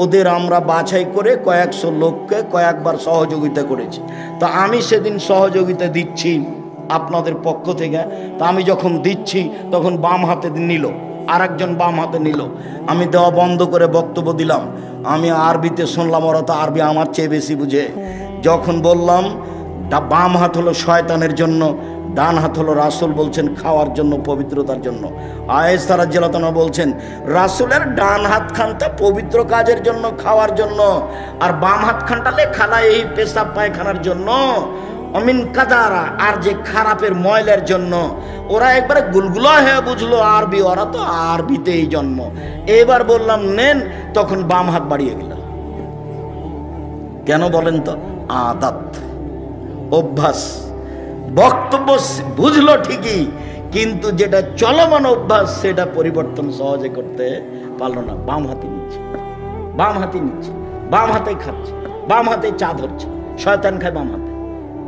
ওদের আমরা বাছাই করে কয়েকশো লোককে কয়েকবার সহযোগিতা করেছি। তো আমি সেদিন সহযোগিতা দিচ্ছি আপনাদের পক্ষ থেকে। তা আমি যখন দিচ্ছি তখন বাম হাতে নিল, আর একজন বাম হাতে নিল। আমি দেওয়া বন্ধ করে বক্তব্য দিলাম। আমি আরবিতে শুনলাম, ওরা তো আরবি আমার চেয়ে বেশি বুঝে। যখন বললাম বাম হাত হলো শয়তানের জন্য, ডান হাত হলো রাসূল বলছেন খাওয়ার জন্য, পবিত্রতার জন্য। আয়েশা রাদিয়াল্লাহু আনহা বলছেন রাসূলের ডান হাত খানটা পবিত্র কাজের জন্য, খাওয়ার জন্য, আর বাম হাত খানটা লেখালা এই পেশাব পায়খানার জন্য, অমিন কাদারা, আর যে খারাপের ময়লার জন্য। ওরা একবারে গুলগুলা হয়ে বুঝলো আরবি, ওরা তো আরবিতেই জন্ম। এবার বললাম নেন, তখন বাম হাত বাড়িয়ে গেল। কেন বলেন তো? আদাত, অভ্যাস। বক্তব্য বুঝলো ঠিকই, কিন্তু যেটা চলমান অভ্যাস সেটা পরিবর্তন সহজে করতে পারলো না। বাম হাতে নিচ্ছে, বাম হাতে নিচ্ছে, বাম হাতে খাচ্ছে, বাম হাতে চা ধরছে। শয়তান খায় বাম হাতে,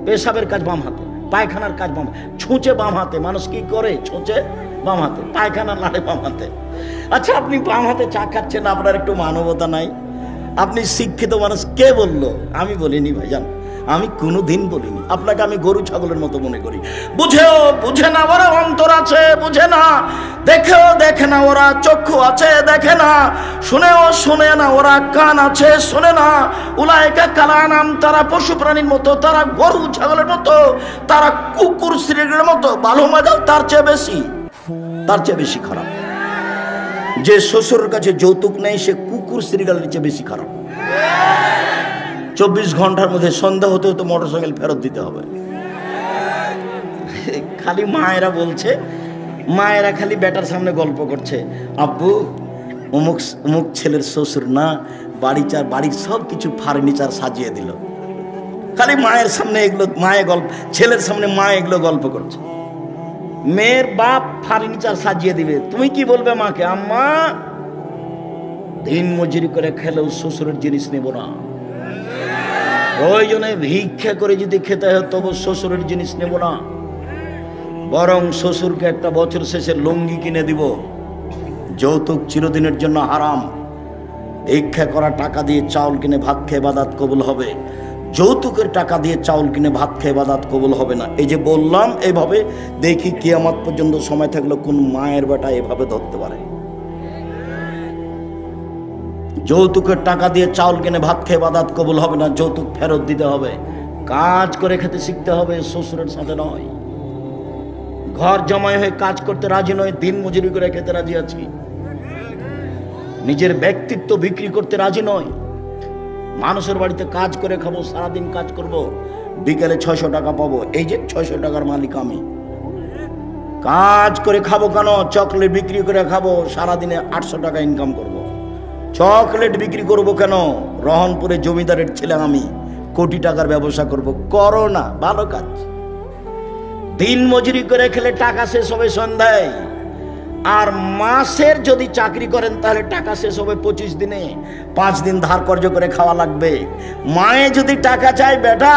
পেশাবের কাজ বাম হাতে, পায়খানার কাজ বাম হাতে, ছুঁচে বাম হাতে। মানুষ কি করে? ছুঁচে বাম হাতে, পায়খানা লাড়ে বাম হাতে। আচ্ছা, আপনি বাম হাতে চা খাচ্ছেন, আপনার একটু মানবতা নাই? আপনি শিক্ষিত মানুষ, কে বললো? আমি বলিনি ভাইজান, আমি কোনোদিন বলিনি। আপনাকে আমি গরু ছাগলের মতো মনে করি। বুঝেও বুঝে না, ওরা অন্তর আছে বুঝে না, দেখেও দেখে না, ওরা চক্ষু আছে দেখে না, শুনেও শুনে না, ওরা কান আছে শোনে না। উলাইকা কালানাম, তারা পশু প্রাণীর মতো, তারা গরু ছাগলের মতো, তারা কুকুর শ্রীর মতো। ভালো মজাও তার চেয়ে বেশি, তার চেয়ে বেশি খারাপ। যে শ্বশুরের কাছে যৌতুক নেই সে কুকুর শ্রীগালের চেয়ে বেশি খারাপ। 24 ঘন্টার মধ্যে সন্ধ্যা হতে হতে মোটরসাইকেল ফেরত দিতে হবে। খালি মায়েরা বলছে, মায়েরা খালি বেটার সামনে গল্প করছে, আব্বু অমুক অমুক ছেলের শ্বশুর না বাড়ির সব কিছু ফার্নিচার সাজিয়ে দিল। খালি মায়ের সামনে এগুলো, মায়ের গল্প, ছেলের সামনে মা এগুলো গল্প করছে। মেয়ের বাপ ফার্নিচার সাজিয়ে দিবে, তুমি কি বলবে মাকে? আম্মা দিন মজুরি করে খেলেও শ্বশুরের জিনিস নেব না, প্রয়োজনে ভিক্ষা করে যদি খেতে হয় তবু শ্বশুরের জিনিস নেব না, বরং শ্বশুরকে একটা বছর শেষে লুঙ্গি কিনে দিব। যৌতুক চিরদিনের জন্য হারাম। ভিক্ষা করা টাকা দিয়ে চাউল কিনে ভাত খেয়ে ইবাদত কবুল হবে, যৌতুকের টাকা দিয়ে চাউল কিনে ভাত খেয়ে ইবাদত কবুল হবে না। এই যে বললাম, এইভাবে দেখি কিয়ামত পর্যন্ত সময় থাকলে কোন মায়ের বেটা এভাবে ধরতে পারে। যৌতুকের টাকা দিয়ে চাউল কিনে ভাত খেয়ে ইবাদত কবুল হবে না, যৌতুক ফেরত দিতে হবে। কাজ করে খেতে শিখতে হবে, শ্বশুরের সাথে নয়। ঘর জমায় হয়ে কাজ করতে রাজি নয়, দিন মজুরি করে খেতে রাজি আছি। নিজের ব্যক্তিত্ব বিক্রি করতে রাজি নয়। মানুষের বাড়িতে কাজ করে খাবো, সারাদিন কাজ করব, বিকেলে 600 টাকা পাবো। এই যে 600 টাকার মালিক আমি। কাজ করে খাবো কেন? চকলেট বিক্রি করে খাবো, সারাদিনে 800 টাকা ইনকাম করব। চকলেট বিক্রি করব কেন? রহনপুরে জমিদারের ছেলে আমি, কোটি টাকার ব্যবসা করব। করো না, ভালো কাজ। দিন মজুরি করে খেলে টাকা শেষ হবে সন্ধ্যায়, আর মাসের যদি চাকরি করেন তাহলে টাকা শেষ হবে 25 দিনে। 5 দিন ধার কর্জ করে খাওয়া লাগবে। মায়ে যদি টাকা চায়, বেটা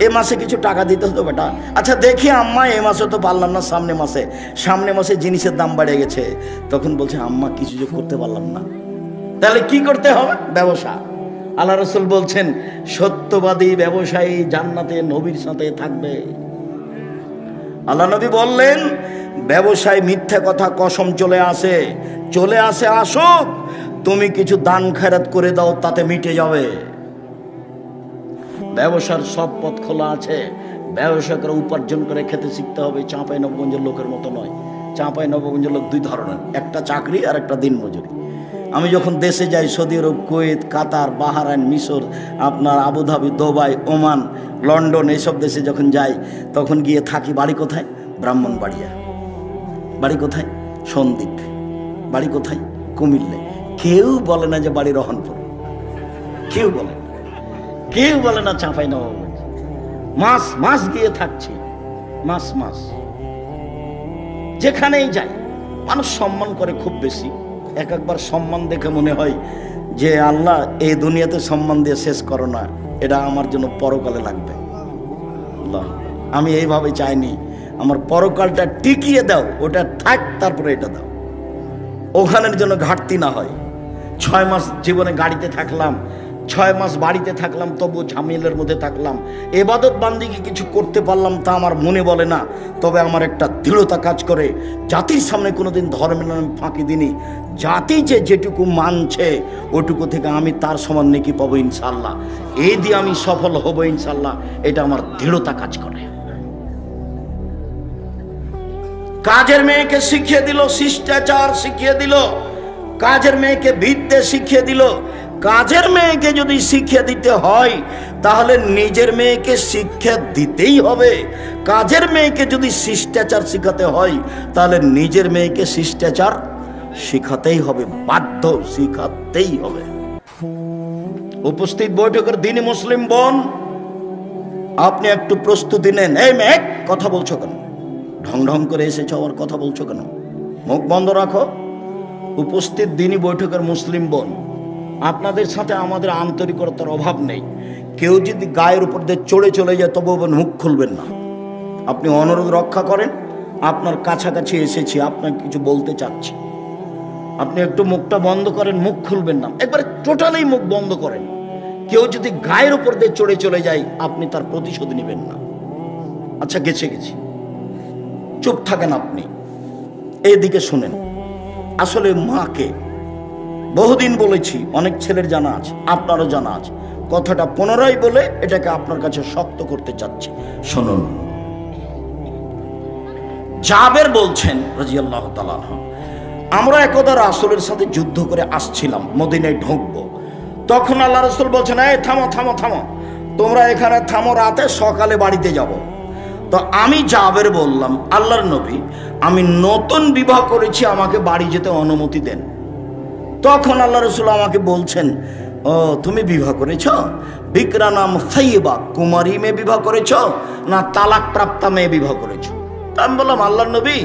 এ মাসে কিছু টাকা দিতে হতো বেটা। আচ্ছা দেখি আম্মা, এ মাসে তো পারলাম না, সামনে মাসে জিনিসের দাম বেড়ে গেছে। তখন বলছে আম্মা কিছু যে করতে পারলাম না। তাহলে কি করতে হবে? ব্যবসা। আল্লাহ রাসূল বলছেন, সত্যবাদী ব্যবসায়ী জান্নাতে নবীর সাথে থাকবে। আল্লাহ নবী বললেন, ব্যবসায় মিথ্যা কথা কসম চলে আসে আসুক, তুমি কিছু দান খেরাত করে দাও, তাতে মিটে যাবে। ব্যবসার সব পথ খোলা আছে। ব্যবসা করে উপার্জন করে খেতে শিখতে হবে। চাঁপাইনবাবগঞ্জের লোকের মতো নয়। চাঁপাইনবাবগঞ্জের লোক 2 ধরনের, একটা চাকরি আর একটা দিন মজুরি। আমি যখন দেশে যাই, সৌদি আরব, কুয়েত, কাতার, বাহরাইন, মিশর, আপনার আবুধাবি, দুবাই, ওমান, লন্ডন, এইসব দেশে যখন যাই তখন গিয়ে থাকি। বাড়ি কোথায়? ব্রাহ্মণবাড়িয়া। বাড়ি কোথায়? সন্দ্বীপ। বাড়ি কোথায়? কুমিল্লা। কেউ বলে না যে বাড়ি রহনপুর, কেউ বলে না চাঁপাইনবাবগঞ্জ। মাস গিয়ে থাকছি, মাস যেখানেই যাই মানুষ সম্মান করে খুব বেশি। একবার সম্মান দেখে মনে হয় যে আল্লাহ এই দুনিয়াতে সম্মান দিয়ে শেষ করো না, এটা আমার জন্য পরকালে লাগবে। আল্লাহ, আমি এইভাবে চাইনি, আমার পরকালটা টিকিয়ে দাও, ওটা থাক, তারপরে এটা দাও, ওখানের জন্য ঘাটতি না হয়। 6 মাস জীবনে গাড়িতে থাকলাম, 6 মাস বাড়িতে থাকলাম, তবু ঝামেলার মধ্যে থাকলাম। ইবাদত বান্দিকে কিছু করতে পারলাম তা আমার মনে বলে না, তবে আমার একটা দৃঢ়তা কাজ করে। জাতির সামনে কোনোদিন ধর্মের নামে ফাঁকি দিনি। জাতি যেটুকু মানছে ওটুকু থেকে আমি তার সমান নেকি পাবো ইনশাল্লাহ। এই দিয়ে আমি সফল হব ইনশাল্লাহ, এটা আমার দৃঢ়তা কাজ করে। কাজের মেয়েকে শিখিয়ে দিল, শিষ্টাচার শিখিয়ে দিল, কাজের মেয়েকে বিদ্যে শিখিয়ে দিল। কাজের মেয়েকে যদি শিক্ষা দিতে হয় তাহলে নিজের মেয়েকে শিক্ষা দিতেই হবে। কাজের মেয়েকে যদি শিষ্টাচার শিখাতে হয় তাহলে নিজের মেয়েকে শিষ্টাচার শিখাতেই হবে, বাধ্য, শিখাতেই হবে। উপস্থিত বৈঠকের দিনে মুসলিম বোন, আপনি একটু প্রস্তুতি নেন। এই মেয়ে কথা বলছো কেন? ঢং ঢং করে এসেছ, আবার কথা বলছো কেন? মুখ বন্ধ রাখো। উপস্থিত দিনী বৈঠকের মুসলিম বোন, আপনাদের সাথে আমাদের আন্তরিকতার অভাব নেই। কেউ যদি গায়ের উপর দিয়ে চড়ে চলে যায় তবু মুখ খুলবেন না। আপনি অনুরোধ রক্ষা করেন, আপনার কাছাকাছি এসেছি, আপনাকে কিছু বলতে চাচ্ছি, আপনি একটু মুখটা বন্ধ করেন, মুখ খুলবেন না, একবারে টোটালি মুখ বন্ধ করেন। কেউ যদি গায়ের উপর দিয়ে চড়ে চলে যায় আপনি তার প্রতিশোধ নেবেন না। আচ্ছা গেছে গেছে, চুপ থাকেন আপনি। এইদিকে শুনেন, আসলে মাকে বহুদিন বলেছি, অনেক ছেলের জানা আছে, আপনারও জানা আছে, কথাটা পুনরায় বলে এটাকে আপনার কাছে শক্ত করতে চাচ্ছি। শুনুন, জাবের বলছেন রাদিয়াল্লাহু তাআলা আনহু, আমরা একদা রাসূলের সাথে যুদ্ধ করে আসছিলাম, মদিনায় ঢুকবো। তখন আল্লাহ রাসূল বলছেন, এই থামো থামো থামো, তোমরা এখানে থামো, রাতে সকালে বাড়িতে যাব। তো আমি জাবের বললাম, আল্লাহর নবী, আমি নতুন বিবাহ করেছি, আমাকে বাড়ি যেতে অনুমতি দেন। তখন আল্লাহ রাসূল আমাকে বলছেন, ও তুমি বিবাহ করেছ? বিকরা নাম সাইয়্যিবা, কুমারী মেয়ে বিবাহ করেছ না তালাক প্রাপ্তা মেয়ে বিবাহ করেছ? তা আমি বললাম, আল্লাহর নবী,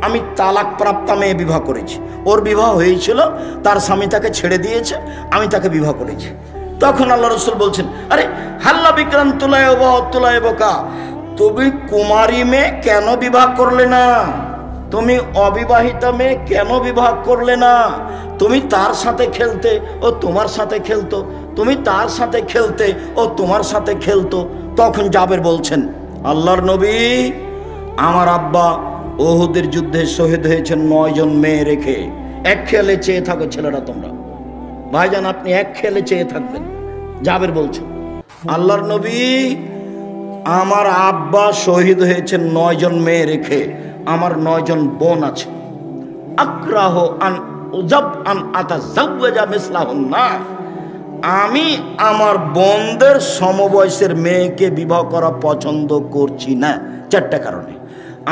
আমি তালাক প্রাপ্তা মেয়ে বিবাহ করেছি। ওর বিবাহ হয়েছিল, তার স্বামী তাকে ছেড়ে দিয়েছে, আমি তাকে বিবাহ করেছি। তখন আল্লাহ রাসূল বলছেন, আরে হাল্লা বিক্রান তুলায় বোকা, তুমি কুমারী মেয়ে কেন বিবাহ করলে না? তুমি অবিবাহিতা মেয়ে কেন বিবাহ করলে না? তুমি তার সাথে খেলতে, ও তোমার সাথে খেলতো, তুমি তার সাথে খেলতে, ও তোমার সাথে খেলতো। তখন জাবের বলছেন, আল্লাহর নবী, আমার আব্বা উহুদের যুদ্ধে শহীদ হয়েছেন 9 জন মেয়ে রেখে। এক খেয়ালে চেয়ে থাকো ছেলেরা তোমরা, ভাইজান আপনি এক খেয়ালে চেয়ে থাকবেন। জাবের বলছেন, আল্লাহর নবী, আমার আব্বা শহীদ হয়েছেন 9 জন মেয়ে রেখে, আমার 9 জন বোন আছে। আক্রাহ আন উজাব আন আতাজাওয়াজা মিসলাহুন্না, আমি আমার বোনদের সমবয়সের মেয়েকে বিবাহ করা পছন্দ করছি না 4টা কারণে।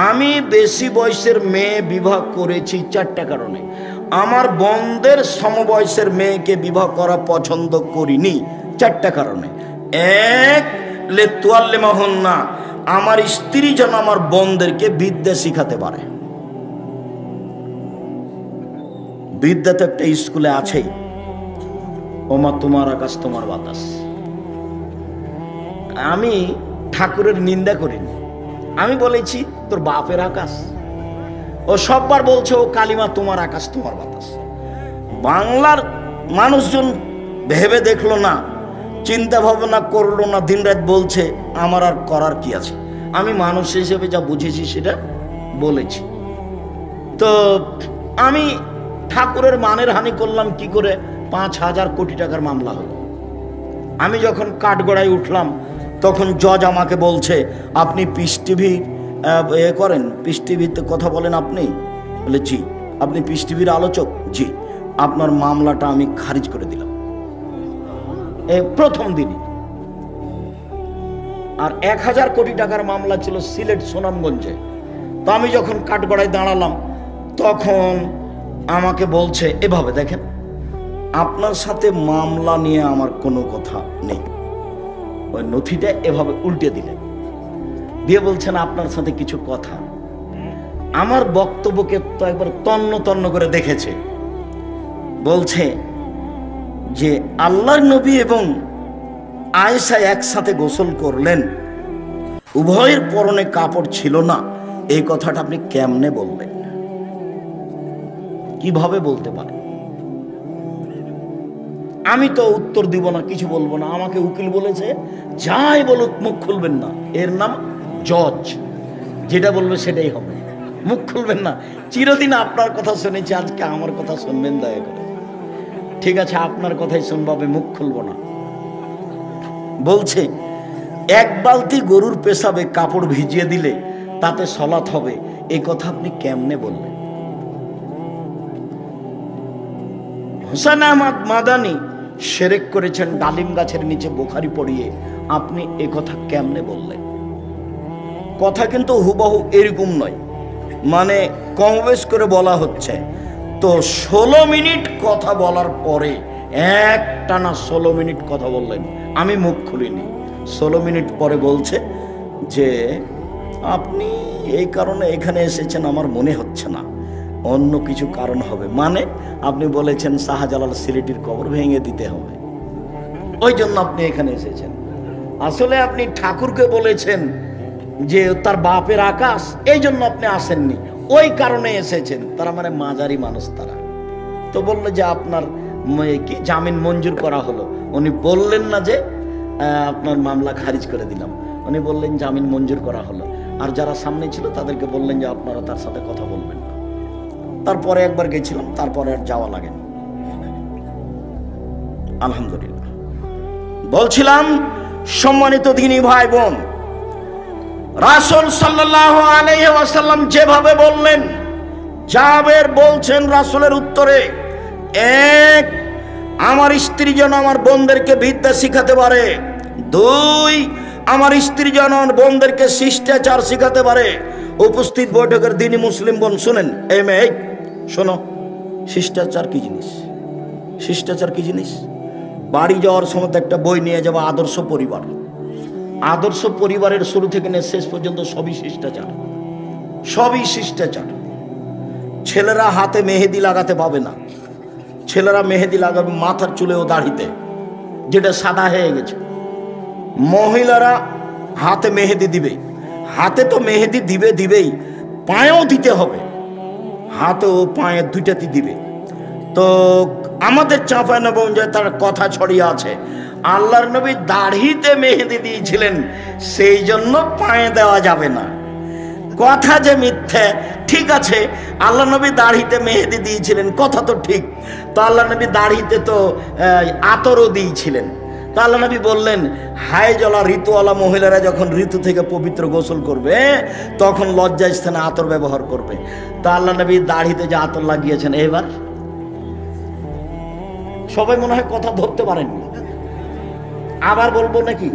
আমি বেশি বয়সের মেয়ে বিবাহ করেছি 4টা কারণে। আমার বোনদের সমবয়সের মেয়েকে বিবাহ করা পছন্দ করিনি 4টা কারণে। এক, লেতুয়াল্লিমাহুন্না, আমার স্ত্রী যেন আমার বোনদেরকে বিদ্যা শিখাতে পারে। বিদ্যা তো একটা স্কুলে আছেই, ওমা তোমার আকাশ তোমার বাতাস। আমি ঠাকুরের নিন্দা করিনি, আমি বলেছি তোর বাপের আকাশ। ও সববার বলছে ও কালিমা তোমার আকাশ তোমার বাতাস। বাংলার মানুষজন ভেবে দেখলো না, চিন্তা ভাবনা করলো না, দিনরাত বলছে, আমার আর করার কি আছে? আমি মানুষ হিসেবে যা বুঝেছি সেটা বলেছি। তো আমি ঠাকুরের মানের হানি করলাম কি করে? 5,000 কোটি টাকার মামলা হলো। আমি যখন কাঠগড়ায় উঠলাম তখন জজ আমাকে বলছে, আপনি পিস টিভি করেন, পিস টিভিতে কথা বলেন আপনি? বলে জি। আপনি পিস টিভির আলোচক? জি। আপনার মামলাটা আমি খারিজ করে দিলাম প্রথম দিনই। আর 1,000 কোটি টাকার মামলা ছিল সিলেট সুনামগঞ্জে। তো আমি যখন কাঠগড়ায় দাঁড়ালাম তখন আমাকে বলছে, এভাবে দেখেন, আপনার সাথে মামলা নিয়ে আমার কোনো কথা নেই। ওই নথিটা এভাবে উল্টে দিলেন, দিয়ে বলছেন আপনার সাথে কিছু কথা। আমার বক্তব্যকে তো একবার তন্ন তন্ন করে দেখেছে। বলছে যে আল্লাহর নবী এবং আয়েশা একসাথে গোসল করলেন, উভয়ের পরনে কাপড় ছিল না, এই কথাটা আপনি কেমনে বললেন? কিভাবে বলতে পারেন? আমি তো উত্তর দিব না, কিছু বলবো না। আমাকে উকিল বলেছে, যাই বলুক মুখ খুলবেন না। এর নাম জজ, যেটা বলবে সেটাই হবে, মুখ খুলবেন না। চিরদিন আপনার কথা শুনেছি, আজকে আমার কথা শুনবেন দয়া করে। ঠিক আছে, আপনার কথাই শুনবো, মুখ খুলবো না। বলছে 1 বালতি গরুর পেশাবে কাপড় ভিজিয়ে দিলে তাতে সলাত হবে, এই কথা আপনি কেমনে বললেন? হোসেন আহমদ মাদানি শিরক করেছেন ডালিম গাছের নিচে বুখারী পড়িয়ে, আপনি এ কথা কেমনে বললেন? কথা কিন্তু হুবহু এরকম নয়, মানে কম বেশ করে বলা হচ্ছে। তো 16 মিনিট কথা বলার পরে একটানা 16 মিনিট কথা বললেন, আমি মুখ খুলিনি। 16 মিনিট পরে বলছে যে আপনি এই কারণে এখানে এসেছেন আমার মনে হচ্ছে না, অন্য কিছু কারণ হবে। মানে আপনি বলেছেন শাহজালাল সিলেটির কবর ভেঙে দিতে হবে, ওই জন্য আপনি এখানে এসেছেন। আসলে আপনি ঠাকুরকে বলেছেন যে তার বাপের আকাশ, এই জন্য আপনি আসেননি, ওই কারণে এসেছেন। তারা মানে মাঝারি মানুষ তারা। তো বললো যে আপনার কি জামিন মঞ্জুর করা হলো। উনি বললেন না যে আপনার মামলা খারিজ করে দিলাম, উনি বললেন জামিন মঞ্জুর করা হলো। আর যারা সামনে ছিল তাদেরকে বললেন যে আপনারা তার সাথে কথা বলবেন না। তারপরে একবার গেছিলাম, তারপরে আর যাওয়া লাগেনি, আলহামদুলিল্লাহ। বলছিলাম সম্মানিত দ্বীনী ভাই বোন, রাসূল সাল্লাল্লাহু আলাইহি ওয়াসাল্লাম যেভাবে বললেন, জাবের বলছেন রাসূলের উত্তরে, এক, আমার স্ত্রী যেন আমার বোনদেরকে বিদ্যা শিখাতে পারে। দুই, আমার স্ত্রী যেন আমার বোনদেরকে শিষ্টাচার শিখাতে পারে। উপস্থিত বৈঠকের দ্বীনী মুসলিম বোন শুনেন, এই মেয়ে শোনো, শিষ্টাচার কি জিনিস? শিষ্টাচার কি জিনিস? বাড়ি যাওয়ার সময় একটা বই নিয়ে যাবো, আদর্শ পরিবার। আদর্শ পরিবারের শুরু থেকে নিয়ে শেষ পর্যন্ত সবই শিষ্টাচার, সবই শিষ্টাচার। ছেলেরা হাতে মেহেদি লাগাতে পাবে না, ছেলেরা মেহেদি লাগাবে মাথার চুলে ও দাড়িতে, যেটা সাদা হয়ে গেছে। মহিলারা হাতে মেহেদি দিবে, হাতে তো মেহেদি দিবেই, পায়েও দিতে হবে, হাতে ও পায়ে দুইটাতে দিবে। তো আমাদের চাঁপাইনবাবগঞ্জে তার কথা ছড়িয়ে আছে, আল্লাহর নবী দাড়িতে মেহেদি দিয়েছিলেন, সেই জন্য পায়ে দেওয়া যাবে না। কথা যে মিথ্যে, ঠিক আছে, আল্লাহ নবী দাড়িতে মেহেদি দিয়েছিলেন, কথা তো ঠিক। তো আল্লাহ নবী দাড়িতে তো আতরও দিয়েছিলেন। তো আল্লাহ নবী বললেন, হায়জলা ঋতুওয়ালা মহিলারা যখন ঋতু থেকে পবিত্র গোসল করবে তখন লজ্জা স্থানে আতর ব্যবহার করবে। তো আল্লাহ নবী দাড়িতে যে আতর লাগিয়েছেন, এবার সবাই মনে হয় কথা ধরতে পারেননি, আবার বলবো নাকি?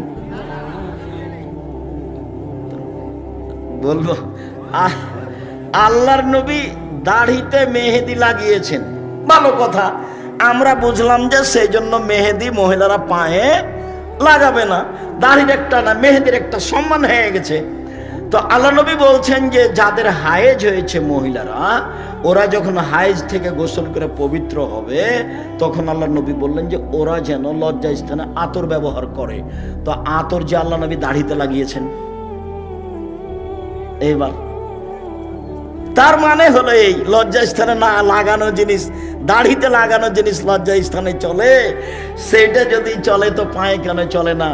বলবো, আল্লাহর নবী দাড়িতে মেহেদি লাগিয়েছেন, ভালো কথা। আমরা বুঝলাম যে সেই জন্য মেহেদি মহিলারা পায়ে লাগাবে না, দাড়ির একটা না, মেহেদির একটা সম্মান হয়ে গেছে। তো আল্লাহ নবী বলছেন যে যাদের হায়েজ হয়েছে মহিলারা, ওরা যখন হায়েজ থেকে গোসল করে পবিত্র হবে তখন আল্লাহ নবী বললেন যে ওরা যেন লজ্জা স্থানে আতর ব্যবহার করে। তো আতর যে আল্লাহ নবী দাড়িতে লাগিয়েছেন, এইবার তার মানে হলো এই লজ্জা স্থানে না লাগানো জিনিস, দাড়িতে লাগানো জিনিস লজ্জা স্থানে চলে, সেটা যদি চলে তো পায়ে কেন চলে না?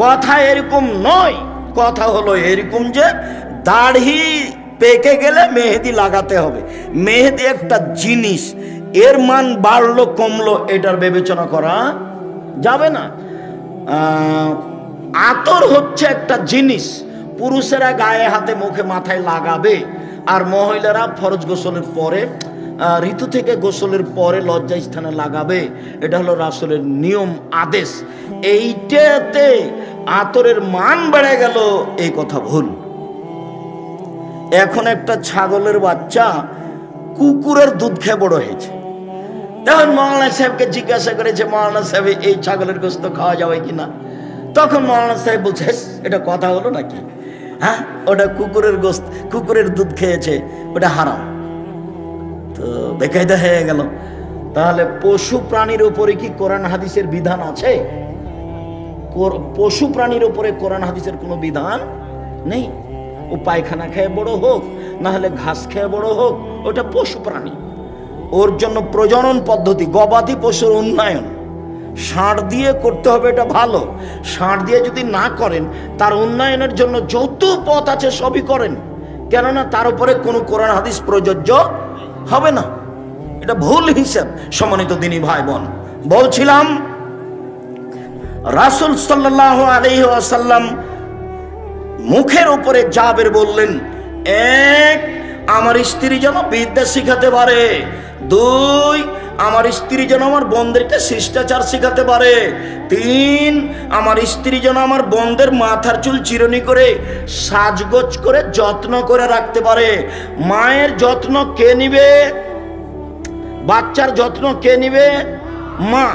কথা এরকম নয়, কথা হলো এরকম যে দাড়ি পেকে গেলে মেহেদি লাগাতে হবে। মেহেদি একটা জিনিস, এর মান বাড়লো কমলো এটার বিবেচনা করা যাবে না। আতর হচ্ছে একটা জিনিস, পুরুষেরা গায়ে হাতে মুখে মাথায় লাগাবে, আর মহিলারা ফরজ গোসলের পরে, ঋতু থেকে গোসলের পরে লজ্জা স্থানে লাগাবে। এটা হলো রাসূলের নিয়ম, আদেশ। এইটাতে আতরের মান বেড়ে গেল, এই কথা ভুল। এখন একটা ছাগলের বাচ্চা কুকুরের দুধ খেয়ে বড় হয়েছে, তখন মৌলানা সাহেবকে জিজ্ঞাসা করেছে, মৌলানা সাহেব এই ছাগলের গোশত খাওয়া যাবে কিনা? তখন মৌলানা সাহেব বলছে, এটা কথা হলো নাকি? হ্যাঁ, ওটা কুকুরের গোশত, কুকুরের দুধ খেয়েছে, ওটা হারাম। তো বেকায়দা হয়ে গেল। তাহলে পশু প্রাণীর উপরে কি কোরআন হাদিসের বিধান আছে? পশু প্রাণীর উপরে কোরআন হাদিসের কোনো বিধান নেই। ও পায়খানা খেয়ে বড় হোক, না হলে ঘাস খেয়ে বড় হোক, ওটা পশু প্রাণী। ওর জন্য প্রজনন পদ্ধতি, গবাদি পশুর উন্নয়ন ষাঁড় দিয়ে করতে হবে, এটা ভালো। ষাঁড় দিয়ে যদি না করেন, তার উন্নয়নের জন্য যত পথ আছে সবই করেন, কেননা তার উপরে কোনো কোরআন হাদিস প্রযোজ্য হবে না। এটা ভুল হিসাব। সম্মানিত দ্বীনী ভাই বোন, বলছিলাম রাসূল সাল্লাল্লাহু আলাইহি ওয়াসাল্লাম মুখের উপরে জাবের বললেন, এক, আমার স্ত্রী যেন বিদ্যা শিখাতে পারে। দুই, আমার স্ত্রী যেন আমার বোনদেরকে শিষ্টাচার শিখাতে পারে। তিন, আমার স্ত্রী যেন আমার বোনদের মাথার চুল চিরুনি করে সাজগোজ করে যত্ন করে রাখতে পারে। মায়ের যত্ন কে নিবে? বাচ্চার যত্ন কে নিবে? মা।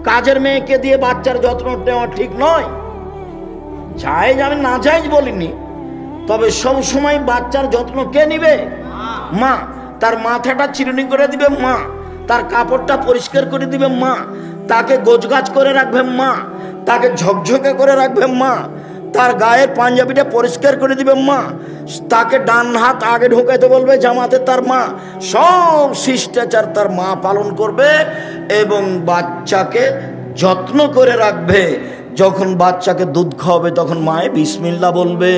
কাজের মেয়েকে দিয়ে বাচ্চার যত্ন নেওয়া ঠিক নয়। জায়েজ, আমি না জায়েজ বলিনি, তবে সব সময় বাচ্চার যত্ন কে নিবে? মা। তার মাথাটা চিরুনি করে দিবে মা, তার কাপড়টা পরিষ্কার করে দিবে মা, তাকে গোছগাছ করে রাখবে মা, তাকে ঝকঝকে করে রাখবে মা, তার গায়ের পাঞ্জাবিটা পরিষ্কার করে দিবে মা, তাকে ডান হাত আগে ঢোকাইতে বলবে জামাতে তার মা। সব শিষ্টাচার তার মা পালন করবে এবং বাচ্চাকে যত্ন করে রাখবে। যখন বাচ্চাকে দুধ খাওয়াবে তখন মায়ে বিসমিল্লাহ বলবে।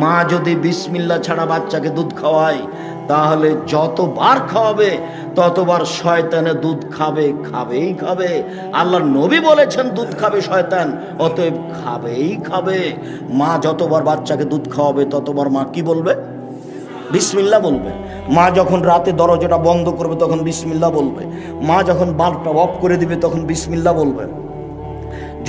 মা যদি বিসমিল্লাহ ছাড়া বাচ্চাকে দুধ খাওয়ায় তাহলে যতবার খাওয়াবে ততবার শয়তানে দুধ খাবে, খাবেই খাবে। আল্লাহর নবী বলেছেন দুধ খাবে শয়তান, অতএব খাবেই খাবে। মা যতবার বাচ্চাকে দুধ খাওয়াবে ততবার মা কি বলবে? বিসমিল্লাহ বলবে। মা যখন রাতে দরজাটা বন্ধ করবে তখন বিসমিল্লাহ বলবে। মা যখন বাল্বটা অফ করে দিবে তখন বিসমিল্লাহ বলবে।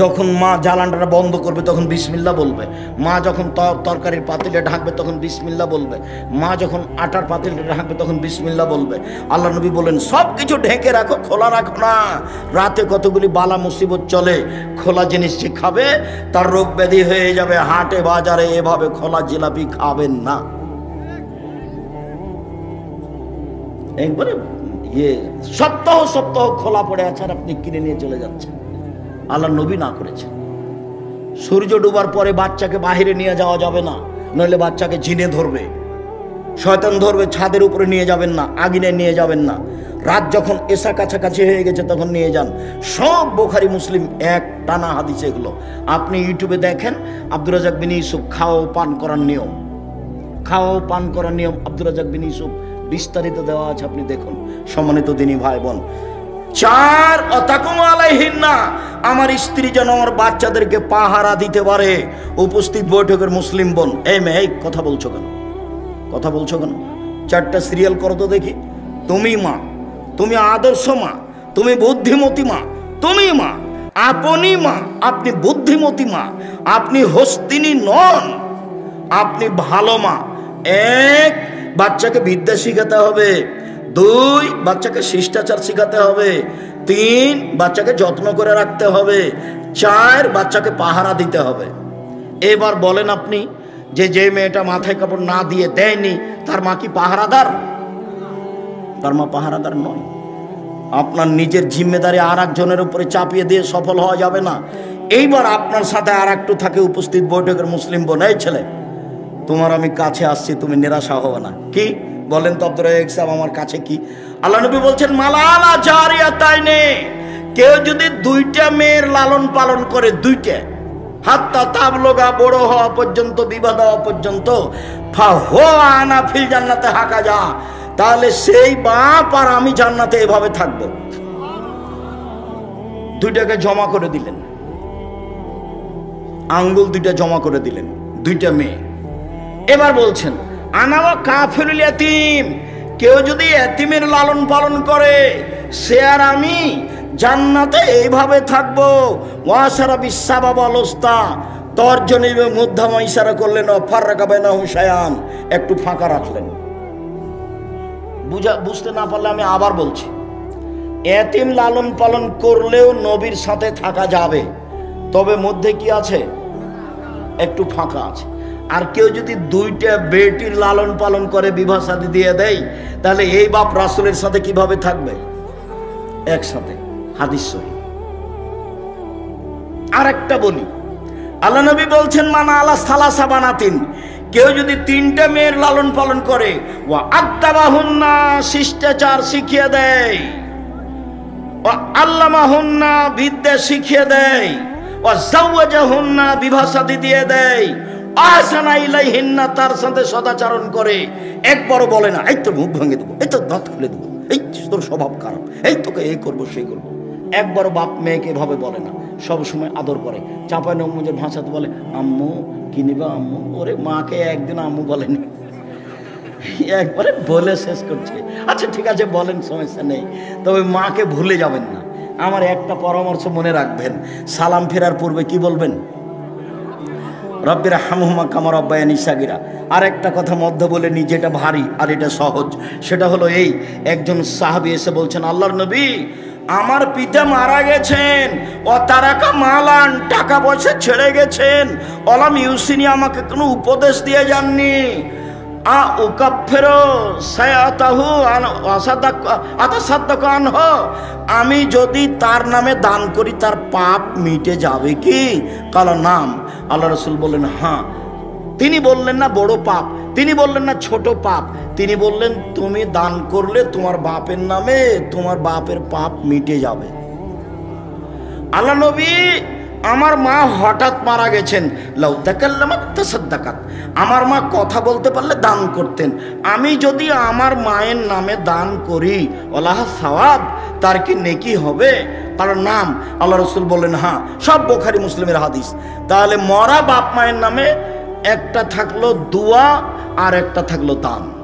যখন মা জ্বালানটা বন্ধ করবে তখন বিসমিল্লাহ বলবে। মা যখন তরকারির পাতিলে ঢাকবে তখন বিসমিল্লাহ বলবে। মা যখন আটার পাতিলে ঢাকবে তখন বিসমিল্লাহ বলবে। আল্লাহ নবী বলেন সব কিছু ঢেকে রাখো, খোলা রাখো না। রাতে কতগুলি বালা মুসিবত চলে, খোলা জিনিস যে খাবে তার রোগ ব্যাধি হয়ে যাবে। হাটে বাজারে এভাবে খোলা জিলাপি খাবেন না। একবারে সপ্তাহ সপ্তাহ খোলা পড়ে আছে আর আপনি কিনে নিয়ে চলে যাচ্ছেন। আল্লাহ নবী না করেছেন। সূর্য ডুবার পরে বাচ্চাকে বাহিরে নিয়ে যাওয়া যাবে না, নইলে বাচ্চাকে জিনে ধরবে, শয়তান ধরবে। ছাদের উপরে নিয়ে যাবেন না, আগুনে নিয়ে যাবেন না। রাত যখন এসা কাছাকাছি হয়ে গেছে তখন নিয়ে যান। সব বুখারী মুসলিম এক টানা হাদিস এগুলো। আপনি ইউটিউবে দেখেন আব্দুর রাজ্জাক বিন ইউসুফ খাওয়া পান করার নিয়ম, খাওয়া পান করার নিয়ম আব্দুর রাজ্জাক বিন ইউসুফ বিস্তারিত দেওয়া আছে, আপনি দেখুন। সম্মানিত দিনী ভাই বোন, 4 অতাকুমু আলাইহিন্না, আমার স্ত্রী যেন আমার বাচ্চাদেরকে পাহারা দিতে পারে। উপস্থিত বৈঠকের মুসলিম বোন, এই মেয়ে কথা বলছো কেন? কথা বলছো কেন? 4টা সিরিয়াল করো তো দেখি। তুমি মা, তুমি আদর্শ মা, তুমি বুদ্ধিমতী মা, তুমি মা, আপনি মা, আপনি বুদ্ধিমতী মা, আপনি হস্তিনী নন, আপনি ভালো মা। 1, বাচ্চাকে বিদ্যা শিখাতে হবে। 2, বাচ্চাকে শিষ্টাচার শিখাতে হবে। 3, বাচ্চাকে যত্ন করে রাখতে হবে। 4, বাচ্চাকে পাহারা দিতে হবে। এবার বলেন আপনি যে মেয়েটা মাথায় কাপড় না দিয়ে দেয়নি তার মা কি পাহারাদার? তার মা পাহারাদার নয়। আপনার নিজের জিম্মেদারি আর একজনের উপরে চাপিয়ে দিয়ে সফল হওয়া যাবে না। এইবার আপনার সাথে আর একটু থাকে উপস্থিত বৈঠকের মুসলিম বোন, এই ছেলে তোমার আমি কাছে আসছি, তুমি নিরাশা হবে না। কি বলেন তো আব্দুর রাজ্জাক সাহেব, আমার কাছে কি? আল্লাহ নবী বলছেন মালালা জারিয়াতাইনে, কেউ যদি 2টা মেয়ের লালন পালন করে, 2টা, হাত্তা তাবলুগা, বড় হওয়া পর্যন্ত, বিবাহ হওয়া পর্যন্ত, ফাহুয়া ফিল জান্নাতে হাকা যা, তাহলে সেই বাপ আর আমি জান্নাতে এভাবে থাকবো। 2টাকে জমা করে দিলেন, আঙ্গুল 2টা জমা করে দিলেন, 2টা মেয়ে। এবার বলছেন আনাওয়া কাফিরুল ইয়াতীম, কেউ যদি এতিমের লালন পালন করে সে আর আমি জান্নাতে এইভাবে থাকবো। ওয়াসারা বিসাবাব আলস্তা, তর্জনী এবং মধ্যমা ইশারা করলেন, ফাররাকা বাইনাহুম শায়ান, একটু ফাঁকা রাখলেন। বুঝতে না পারলে আমি আবার বলছি, এতিম লালন পালন করলেও নবীর সাথে থাকা যাবে, তবে মধ্যে কি আছে? একটু ফাঁকা আছে। আর কেউ যদি 2টা বেটির লালন পালন করে বিবাহ শাদী দিয়ে দেয়, তাহলে এই বাপ রাসূলের সাথে কিভাবে থাকবে? একসাথে। হাদিস সহিহ। আর একটা বলি, আল্লাহ নবী বলছেন মানা আলা সালাসা বানাতিন, কেউ যদি 3টা মেয়ের লালন পালন করে, ওয়া আদাবাহুন্না, শিষ্টাচার শিখিয়ে দেয়, ওয়া আল্লামাহুন্না, বিদ্যা শিখিয়ে দেয়, ওয়া যাওয়াজাহুন্না, বিবাহ শাদী দিয়ে দেয়, আহসানা ইলাইহিন্না, তার সাথে সদাচরণ করে, একবারও বলে না এই তো মুখ ভেঙে দেবো, এই তো দাঁত খুলে দেবো, এই তোর স্বভাব খারাপ, এই তোকে এই করবো সেই করবো, একবারও বাপ মেয়েকে এভাবে বলে না। সবসময় আদর করে। চাঁপাই নবমুজের ভাষাতে বলে আম্মু কি নিবা আম্মু। ওরে মাকে একদিন আম্মু বলেনি, একবারে বলে শেষ করছে। আচ্ছা ঠিক আছে বলেন, সমস্যা নেই, তবে মাকে ভুলে যাবেন না। আমার একটা পরামর্শ মনে রাখবেন, সালাম ফেরার পূর্বে কি বলবেন? রব্বির হামহুমা কামা রব্বায়ানি সাগীরা। আর একটা কথা মধ্যে বলে নি, যেটা ভারী আর এটা সহজ, সেটা হলো এই, একজন সাহাবী এসে বলছেন আল্লাহর নবী, আমার পিতা মারা গেছেন, ও তারাকা মালান, টাকা পয়সা ছেড়ে গেছেন, অলাম ইউসিনি, আমাকে কোনো উপদেশ দিয়ে যাননি। আমি যদি তার নামে দান করি তার পাপ মিটে যাবে কি? কালা নাম। আল্লাহ রসুল বললেন হ্যাঁ। তিনি বললেন না বড় পাপ, তিনি বললেন না ছোট পাপ, তিনি বললেন তুমি দান করলে তোমার বাপের নামে তোমার বাপের পাপ মিটে যাবে। আল্লাহ নবী, আমার মা হঠাৎ মারা গেছেন, লাউ তাকাল্লামাত তাসাদ্দাকাত, আমার মা কথা বলতে পারলে দান করতেন। আমি যদি আমার মায়ের নামে দান করি ওলাহ সওয়াব, তার কি নেকি হবে? কারণ নাম। আল্লাহ রসুল বললেন হ্যাঁ। সব বুখারী মুসলিমের হাদিস। তাহলে মরা বাপ মায়ের নামে একটা থাকলো দোয়া আর একটা থাকলো দান।